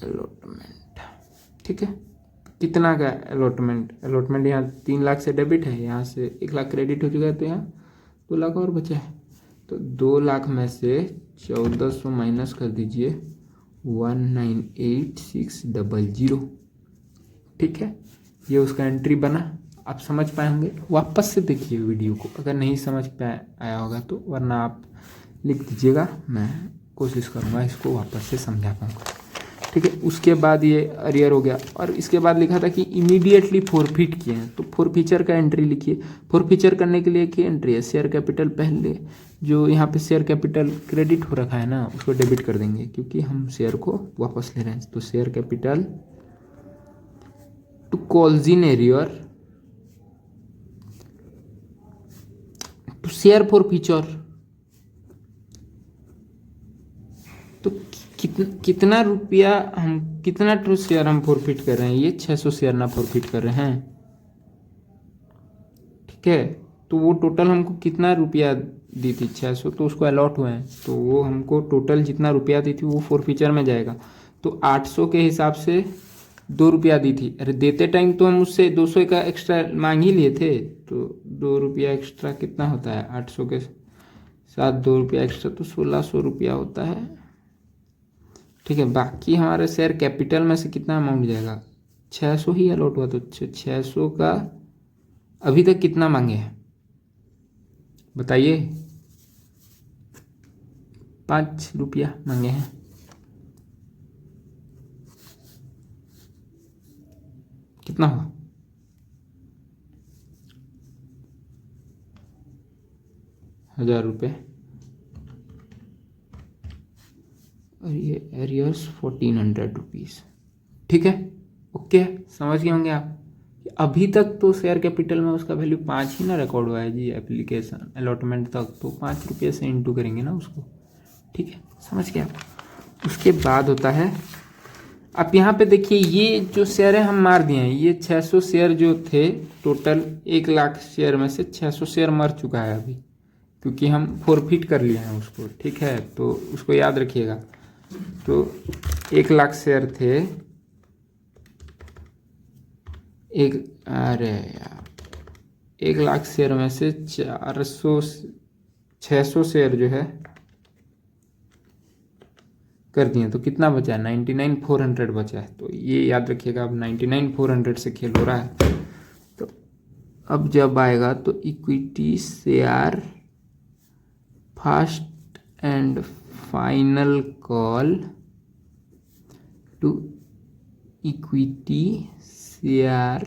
अलॉटमेंट, ठीक है। कितना का अलॉटमेंट, अलॉटमेंट यहाँ 3 लाख से डेबिट है, यहाँ से 1 लाख क्रेडिट हो चुका है, तो यहाँ 2 लाख और बचा है। तो 2 लाख में से 1400 माइनस कर दीजिए, 198600, ठीक है। ये उसका एंट्री बना, आप समझ पाए होंगे। वापस से देखिए वीडियो को, अगर नहीं समझ पाए आया होगा तो, वरना आप लिख दीजिएगा, मैं कोशिश करूँगा इसको वापस से समझा पाऊँगा, ठीक है। उसके बाद ये अरियर हो गया, और इसके बाद लिखा था कि इमीडिएटली फॉरफिट किए हैं, तो फॉरफीचर का एंट्री लिखिए। फॉरफीचर करने के लिए क्या एंट्री है, शेयर कैपिटल, पहले जो यहाँ पे शेयर कैपिटल क्रेडिट हो रखा है ना, उसको डेबिट कर देंगे, क्योंकि हम शेयर को वापस ले रहे हैं। तो share capital to calls in arrear to share forfeiture, तो कितना रुपया हम, कितना ट्रू शेयर हम फॉरफिट कर रहे हैं, ये 600 शेयर ना फॉरफिट कर रहे हैं, ठीक है। तो वो टोटल हमको कितना रुपया दी थी, 600, तो उसको अलॉट हुए हैं, तो वो हमको टोटल जितना रुपया दी थी वो फॉरफीचर में जाएगा। तो 800 के हिसाब से 2 रुपया दी थी, अरे देते टाइम तो हम उससे 200 का एक्स्ट्रा मांग ही लिए थे, तो 2 रुपया एक्स्ट्रा कितना होता है, 800 के साथ 2 रुपया एक्स्ट्रा, तो 1600 रुपया होता है, ठीक है। बाकी हमारे शेयर कैपिटल में से कितना अमाउंट जाएगा, 600 ही अलॉट हुआ, तो 600 का अभी तक कितना मांगे हैं बताइए, 5 रुपया मांगे हैं, कितना हुआ, 1000 रुपये, और ये एरियर्स 1400 रुपीज़, ठीक है। ओके, समझ गए होंगे आप। अभी तक तो शेयर कैपिटल में उसका वैल्यू 5 ही ना रिकॉर्ड हुआ है जी, एप्लीकेशन अलॉटमेंट तक, तो 5 रुपये से इंटू करेंगे ना उसको, ठीक है, समझ गए आप। उसके बाद होता है, आप यहाँ पे देखिए, ये जो शेयर है हम मार दिए हैं, ये 600 शेयर जो थे टोटल 1 लाख शेयर में से 600 शेयर मर चुका है अभी, क्योंकि हम फॉरफिट कर लिए हैं उसको, ठीक है। तो उसको याद रखिएगा। तो 1 लाख शेयर थे, अरे यार 1 लाख शेयर में से 600 शेयर जो है कर दिए, तो कितना बचा है, 99,400 बचा है। तो ये याद रखिएगा, अब 99,400 से खेल हो रहा है। तो अब जब आएगा तो equity share first and final call to equity share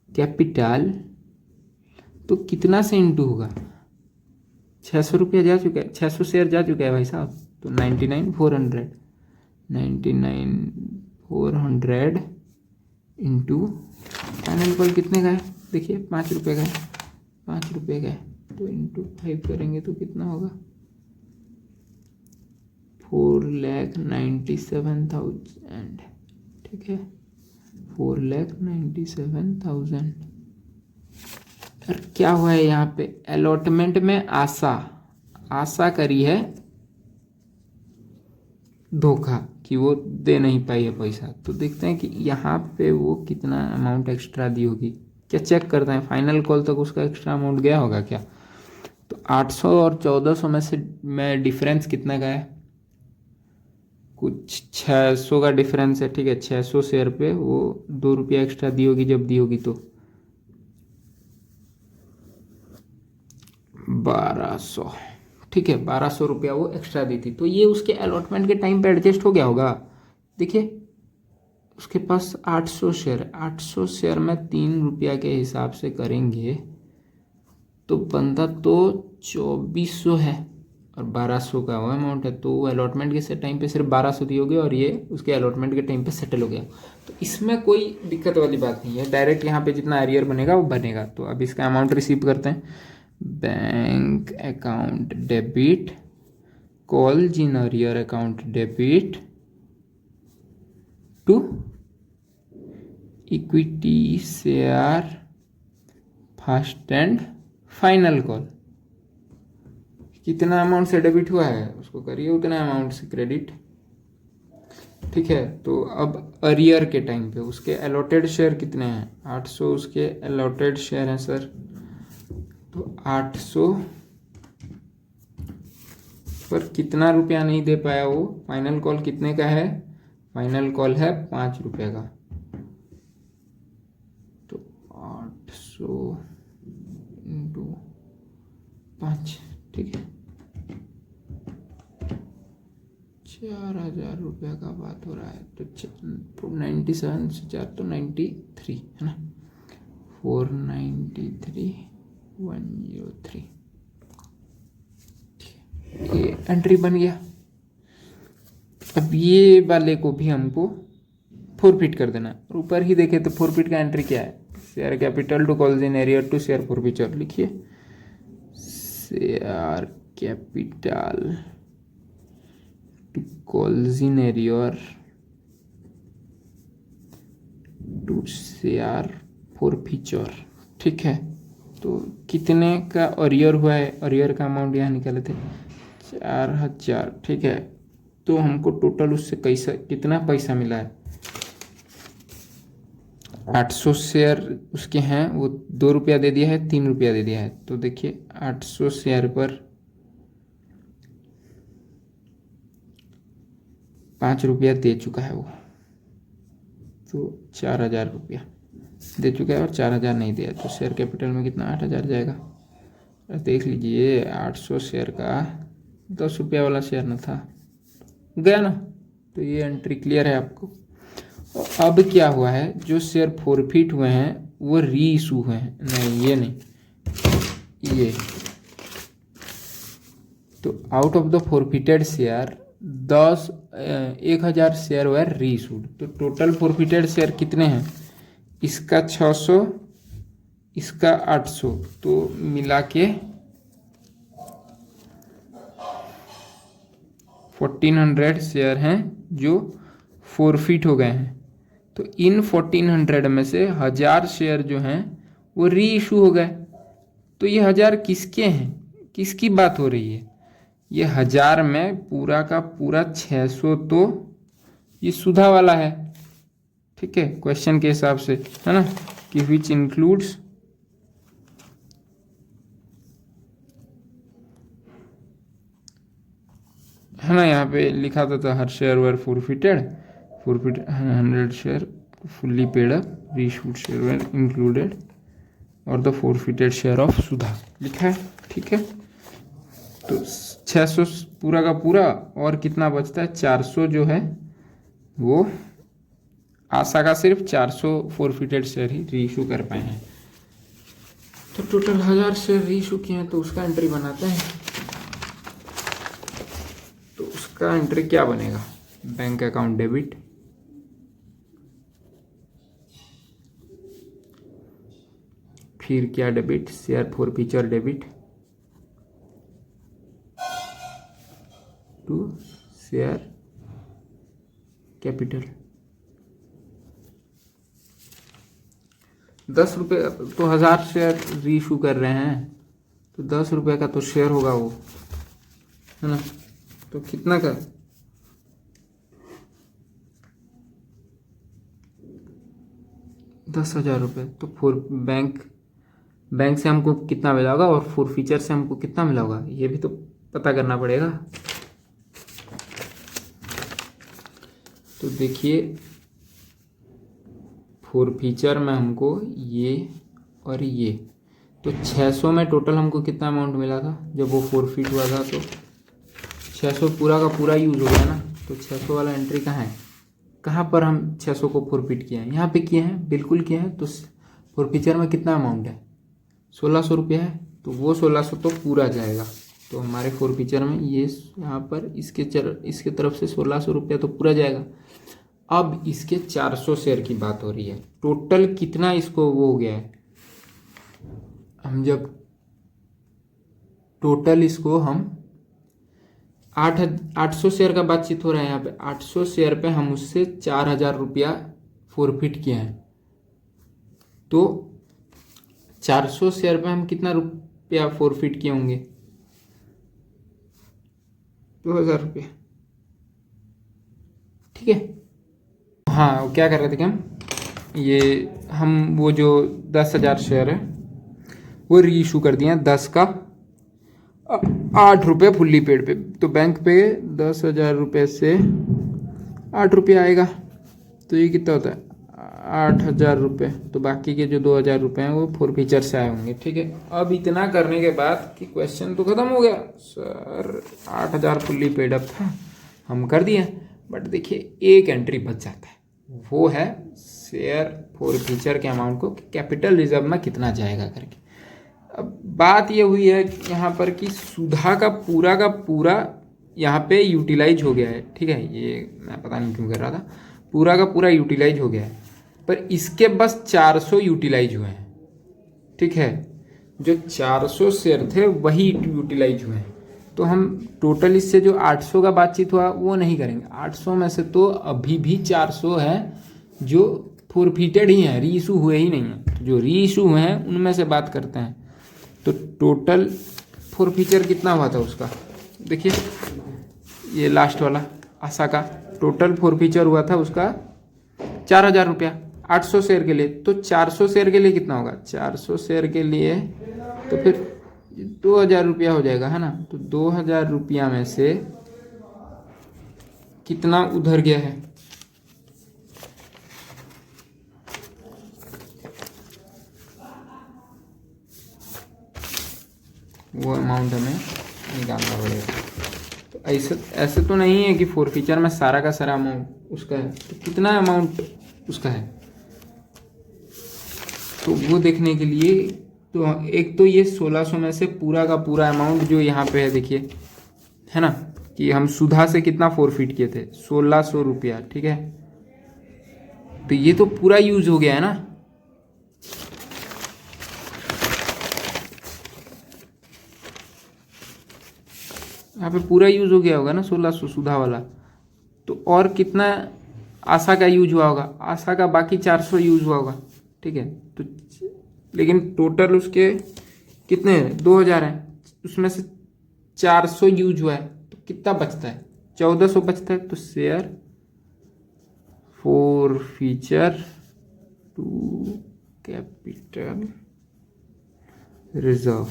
capital, तो कितना से इंटू होगा, 600 रुपया जा चुका है, 600 शेयर जा चुका है भाई साहब, तो 99,400 इंटू फाइनल कॉल कितने का है, देखिए 5 रुपये का है, 5 रुपये का है, तो इंटू 5 करेंगे तो कितना होगा, 4,97,000, ठीक है, 4,97,000। और क्या हुआ है यहाँ पे, अलॉटमेंट में आशा करी है धोखा कि वो दे नहीं पाई है पैसा। तो देखते हैं कि यहाँ पे वो कितना अमाउंट एक्स्ट्रा दी होगी, क्या चेक करते हैं। फाइनल कॉल तक उसका एक्स्ट्रा अमाउंट गया होगा क्या। तो 800 और 1400 में से मैं डिफरेंस कितना का है, कुछ 600 का डिफरेंस है। ठीक है, 600 शेयर पे वो 2 रुपया एक्स्ट्रा दी होगी, जब दी होगी तो 1200। ठीक है, 1200 रुपया वो एक्स्ट्रा दी थी, तो ये उसके अलॉटमेंट के टाइम पे एडजस्ट हो गया होगा। देखिए उसके पास 800 शेयर है, 800 शेयर में 3 रुपया के हिसाब से करेंगे तो बनता तो 2400 है, और 1200 का वो अमाउंट है। तो वो अलॉटमेंट के टाइम पे सिर्फ 1200 दी होगी, और ये उसके अलॉटमेंट के टाइम पे सेटल हो गया। तो इसमें कोई दिक्कत वाली बात नहीं है, डायरेक्ट यहाँ पे जितना एरियर बनेगा वो बनेगा। तो अब इसका अमाउंट रिसीव करते हैं। Bank account debit, calls in arrear account debit to equity share first and final call. कितना अमाउंट से डेबिट हुआ है उसको करिए उतना अमाउंट से क्रेडिट। ठीक है, तो अब अरियर के टाइम पे उसके अलॉटेड शेयर कितने हैं, 800 उसके अलॉटेड शेयर हैं सर। तो 800 पर कितना रुपया नहीं दे पाया वो, फाइनल कॉल कितने का है, फाइनल कॉल है 5 रुपये का। तो 800 इंटू 5, ठीक है, 4000 रुपये का बात हो रहा है। तो 97 से 4 तो 93 है ना, 493103। ये एंट्री बन गया। अब ये वाले को भी हमको फोरफिट कर देना। और ऊपर ही देखे तो फोरफिट का एंट्री क्या है, share capital to calls in arrear to share forfeiture. लिखिए share capital to calls in arrear to share forfeiture. ठीक है, तो कितने का अरियर हुआ है, अरियर का अमाउंट यहाँ निकाले थे 4000। ठीक है, तो हमको टोटल उससे कैसा कितना पैसा मिला है, 800 शेयर उसके हैं, वो 2 रुपया दे दिया है, 3 रुपया दे दिया है। तो देखिए 800 शेयर पर 5 रुपया दे चुका है वो, तो 4000 रुपया दे चुका है और 4000 नहीं दिया। तो शेयर कैपिटल में कितना 8000 जाएगा। देख लीजिए 800 शेयर का 10 रुपया वाला शेयर न था, गया ना। तो ये एंट्री क्लियर है आपको। और अब क्या हुआ है, जो शेयर फोरफिट हुए हैं वो री इशू हुए हैं, नहीं ये नहीं, ये। तो out of the forfeited share 1000 share हुआ री इशूड। तो टोटल फोरफिटेड शेयर कितने हैं, इसका 600, इसका 800, तो मिला के 1400 शेयर हैं जो फोरफिट हो गए हैं। तो इन 1400 में से 1000 शेयर जो हैं वो री इशू हो गए। तो ये 1000 किसके हैं, किसकी बात हो रही है, ये 1000 में पूरा का पूरा 600 तो ये सुधा वाला है। ठीक है, क्वेश्चन के हिसाब से है ना, कि विच इंक्लूड्स है ना, यहाँ पे लिखा था her share were forfeited 100 share fully paid up, reissued share were included और the forfeited share of Sudha लिखा है। ठीक है, तो 600 पूरा का पूरा, और कितना बचता है 400 जो है वो आशा का सिर्फ 400 फोरफिटेड शेयर ही रीइशू कर पाए हैं। तो टोटल 1000 शेयर रीइशू किए हैं, तो उसका एंट्री बनाते हैं। तो उसका एंट्री क्या बनेगा, बैंक अकाउंट डेबिट, फिर क्या debit, share forfeiture debit to share capital. 10 रुपये, तो 1000 शेयर रीइशू कर रहे हैं, तो 10 रुपये का तो शेयर होगा वो, है ना। तो कितना का 10,000 रुपये। तो बैंक से हमको कितना मिला होगा और फोरफीचर से हमको कितना मिला होगा, ये भी तो पता करना पड़ेगा। तो देखिए फोरफीचर में हमको ये और ये, तो 600 में टोटल हमको कितना अमाउंट मिला था जब वो फोरफीट हुआ था। तो 600 पूरा का पूरा यूज़ हो गया ना। तो 600 वाला एंट्री कहाँ है, कहाँ पर हम 600 को फोरफीट किए हैं, यहाँ पे किए हैं, बिल्कुल किए हैं। तो फोरफीचर में कितना अमाउंट है, 1600 रुपया है। तो वो 1600 तो पूरा जाएगा। तो हमारे फोरफीचर में ये यहाँ पर इसके तरफ से 1600 रुपया तो पूरा जाएगा। अब इसके 400 शेयर की बात हो रही है, टोटल कितना इसको वो हो गया है। हम जब टोटल इसको हम 800 शेयर का बातचीत हो रहा है यहाँ पे, 800 शेयर पे हम उससे 4000 रुपया फोरफिट किए हैं। तो 400 शेयर पे हम कितना रुपया फोरफिट किए होंगे, 2000 रुपया। ठीक है, हाँ क्या कर रहे थे कि हम वो जो 10,000 शेयर है वो री इशू कर दिए हैं 10 का 8 रुपये फुल्ली पेड पे। तो बैंक पे 10,000 रुपये से 8 रुपये आएगा। तो ये कितना होता है 8,000 रुपये। तो बाकी के जो 2,000 रुपये हैं वो फोरफीचर से आए होंगे। ठीक है, अब इतना करने के बाद कि क्वेश्चन तो ख़त्म हो गया सर, 8,000 फुल्ली पेड अप था, हम कर दिए। बट देखिए एक एंट्री बच जाता है, वो है शेयर फोरफीचर के अमाउंट को कैपिटल रिजर्व में कितना जाएगा करके। अब बात ये हुई है यहाँ पर कि सुधा का पूरा यहाँ पे यूटिलाइज हो गया है। ठीक है, ये मैं पता नहीं क्यों कर रहा था, पूरा का पूरा यूटिलाइज हो गया है, पर इसके बस 400 यूटिलाइज हुए हैं। ठीक है, जो 400 शेयर थे वही यूटिलाइज हुए हैं। तो हम टोटल इससे जो 800 का बातचीत हुआ वो नहीं करेंगे। 800 में से तो अभी भी 400 है जो फोरफिटेड ही हैं, री इशू हुए ही नहीं हैं। जो री इशू हुए हैं उनमें से बात करते हैं। तो टोटल फोरफीचर कितना हुआ था उसका, देखिए ये लास्ट वाला आशा का टोटल फोरफीचर हुआ था उसका 4000 रुपया 800 शेयर के लिए। तो 400 शेयर के लिए कितना होगा, 400 शेयर के लिए तो फिर 2000 रुपया हो जाएगा, है ना। तो 2000 रुपया में से कितना उधर गया है, वो अमाउंट हमें निकालना पड़ेगा। तो ऐसे तो नहीं है कि फोरफीचर में सारा का सारा अमाउंट उसका है। तो कितना अमाउंट उसका है, तो वो देखने के लिए तो एक तो ये 1600 में से पूरा का पूरा अमाउंट जो यहाँ पे है देखिए, है ना, कि हम सुधा से कितना फोरफिट किए थे 1600 रुपया। ठीक है, तो ये तो पूरा यूज हो गया है ना। यहाँ पे पूरा यूज हो गया होगा ना 1600 सुधा वाला। तो और कितना आशा का यूज हुआ होगा, आशा का बाकी 400 यूज हुआ होगा। ठीक है, तो लेकिन टोटल उसके कितने हैं, 2000 हैं, उसमें से 400 यूज हुआ है। तो कितना बचता है, 1400 बचता है। तो share forfeiture to capital reserve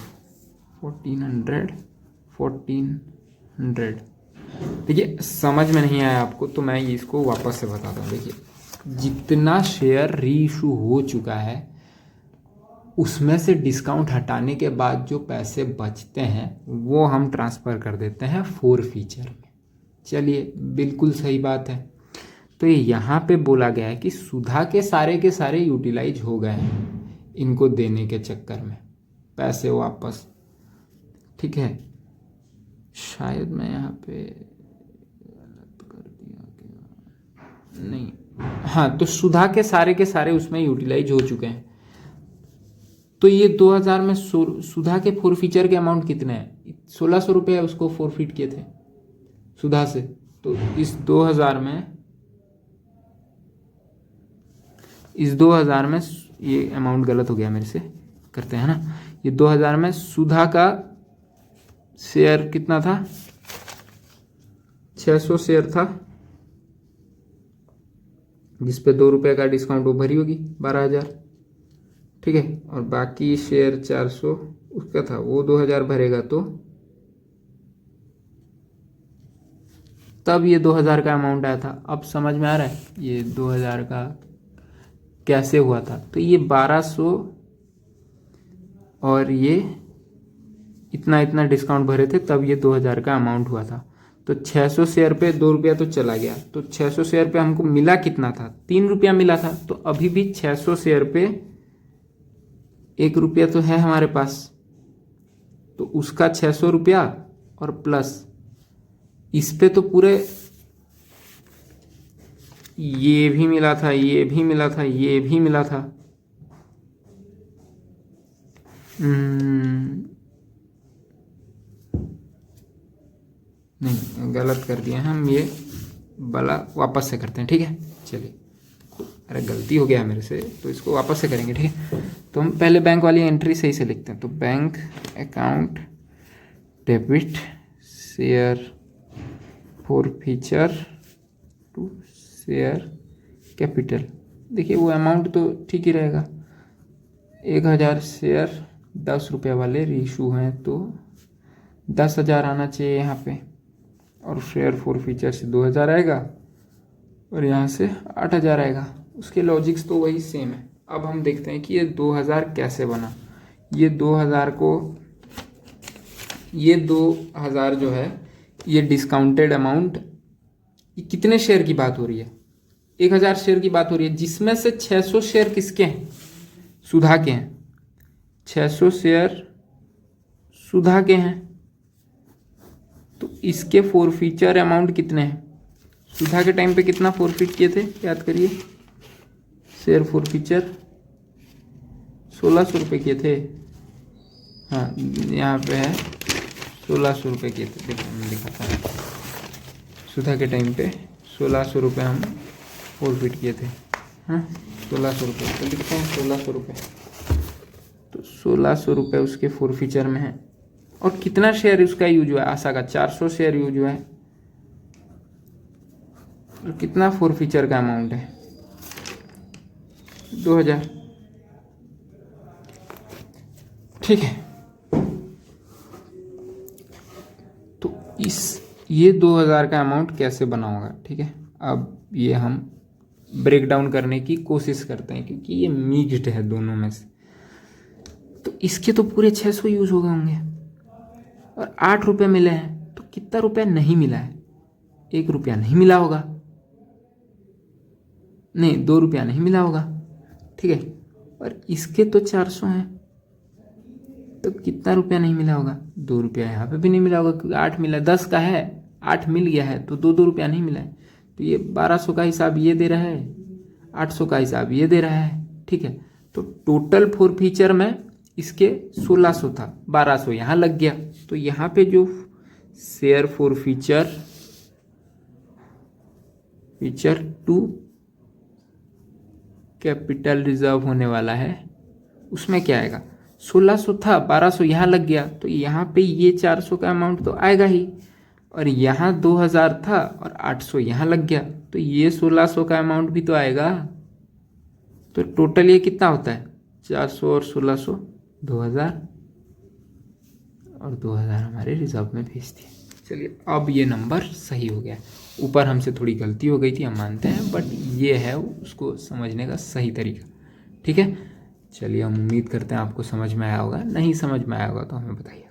1400। देखिए समझ में नहीं आया आपको तो मैं इसको वापस से बताता हूँ। देखिए जितना शेयर री इशू हो चुका है उसमें से डिस्काउंट हटाने के बाद जो पैसे बचते हैं वो हम ट्रांसफ़र कर देते हैं फोरफीचर में। चलिए बिल्कुल सही बात है। तो यहाँ पे बोला गया है कि सुधा के सारे यूटिलाइज हो गए हैं इनको देने के चक्कर में पैसे वापस। ठीक है, शायद मैं यहाँ पे गलत कर दिया क्या, नहीं, हाँ, तो सुधा के सारे उसमें यूटिलाइज हो चुके हैं। तो ये 2000 में सुधा के फोरफीचर के अमाउंट कितने हैं, 1600 रुपये उसको फोरफिट किए थे सुधा से। तो इस 2000 में ये अमाउंट गलत हो गया मेरे से, करते हैं ना। ये 2000 में सुधा का शेयर कितना था, 600 शेयर था। जिस पे 2 रुपये का डिस्काउंट वो भरी होगी 12,000, ठीक है। और बाकी शेयर 400 उसका था, वो 2,000 भरेगा, तो तब ये 2,000 का अमाउंट आया था। अब समझ में आ रहा है ये 2,000 का कैसे हुआ था। तो ये 1200 और ये इतना इतना डिस्काउंट भरे थे, तब ये 2,000 का अमाउंट हुआ था। तो 600 शेयर पे 2 रुपया तो चला गया, तो 600 शेयर पे हमको मिला कितना था, 3 रुपया मिला था। तो अभी भी 600 शेयर पे 1 रुपया तो है हमारे पास, तो उसका 600 रुपया और प्लस इस पे तो पूरे ये भी मिला था, ये भी मिला था, ये भी मिला था। नहीं, गलत कर दिए हम, ये वाला वापस से करते हैं, ठीक है। चलिए, अरे गलती हो गया मेरे से, तो इसको वापस से करेंगे, ठीक है। तो हम पहले बैंक वाली एंट्री सही से लिखते हैं। तो bank account debit share forfeiture to share capital. देखिए वो अमाउंट तो ठीक ही रहेगा, 1,000 शेयर 10 रुपये वाले रीशू हैं, तो 10,000 आना चाहिए यहाँ पे, और शेयर फॉरफीचर से 2,000 आएगा, और यहाँ से 8,000 आएगा। उसके लॉजिक्स तो वही सेम है। अब हम देखते हैं कि ये 2,000 कैसे बना। ये 2,000 को, ये 2,000 जो है ये डिस्काउंटेड अमाउंट, ये कितने शेयर की बात हो रही है, 1,000 शेयर की बात हो रही है, जिसमें से 600 शेयर किसके हैं, सुधा के हैं। 600 शेयर सुधा के हैं, तो इसके फॉरफीचर अमाउंट कितने हैं, सुधा के टाइम पे कितना फॉरफिट किए थे, याद करिए। शेयर फॉरफीचर 1,600 रुपये किए थे, हाँ यहाँ पे है 1,600 रुपये किए थे। देखो मैं दिखाता हूँ, सुधा के टाइम पे 1,600 रुपये हम फॉरफिट किए थे, हाँ 1,600 रुपये, तो लिखते हैं 1,600 रुपये। तो 1,600 रुपये उसके फॉरफीचर में है। और कितना शेयर उसका यूज हुआ है, आशा का 400 शेयर यूज हुआ है, और कितना फॉरफीचर का अमाउंट है 2,000, ठीक है। तो ये 2,000 का अमाउंट कैसे बना होगा, ठीक है। अब ये हम ब्रेक डाउन करने की कोशिश करते हैं, क्योंकि ये मिक्स्ड है दोनों में से। तो इसके तो पूरे 600 यूज हो गए होंगे, और 8 रुपये मिले हैं, तो कितना रुपया नहीं मिला है, 1 रुपया नहीं मिला होगा, नहीं 2 रुपया नहीं मिला होगा, ठीक है। और इसके तो 400 हैं, तो कितना रुपया नहीं मिला होगा, 2 रुपया यहाँ पे भी नहीं मिला होगा, क्योंकि 8 मिला, 10 का है 8 मिल गया है, तो 2 रुपया नहीं मिला है। तो ये 1200 का हिसाब ये दे रहा है, 800 का हिसाब ये दे रहा है, ठीक है। तो टोटल फॉरफीचर में इसके 1,600 था, 1200 यहाँ लग गया। तो यहाँ पे जो share forfeiture feature to capital reserve होने वाला है, उसमें क्या आएगा, 1,600 था, 1200 यहाँ लग गया, तो यहाँ पे ये 400 का अमाउंट तो आएगा ही, और यहाँ 2,000 था और 800 यहाँ लग गया, तो ये 1,600 का अमाउंट भी तो आएगा। तो टोटल ये कितना होता है, 400 और 1,600 2,000, और 2,000 हमारे रिजर्व में भेज दिए। चलिए अब ये नंबर सही हो गया। ऊपर हमसे थोड़ी गलती हो गई थी, हम मानते हैं, बट ये है उसको समझने का सही तरीका, ठीक है। चलिए हम उम्मीद करते हैं आपको समझ में आया होगा, नहीं समझ में आया होगा तो हमें बताइए।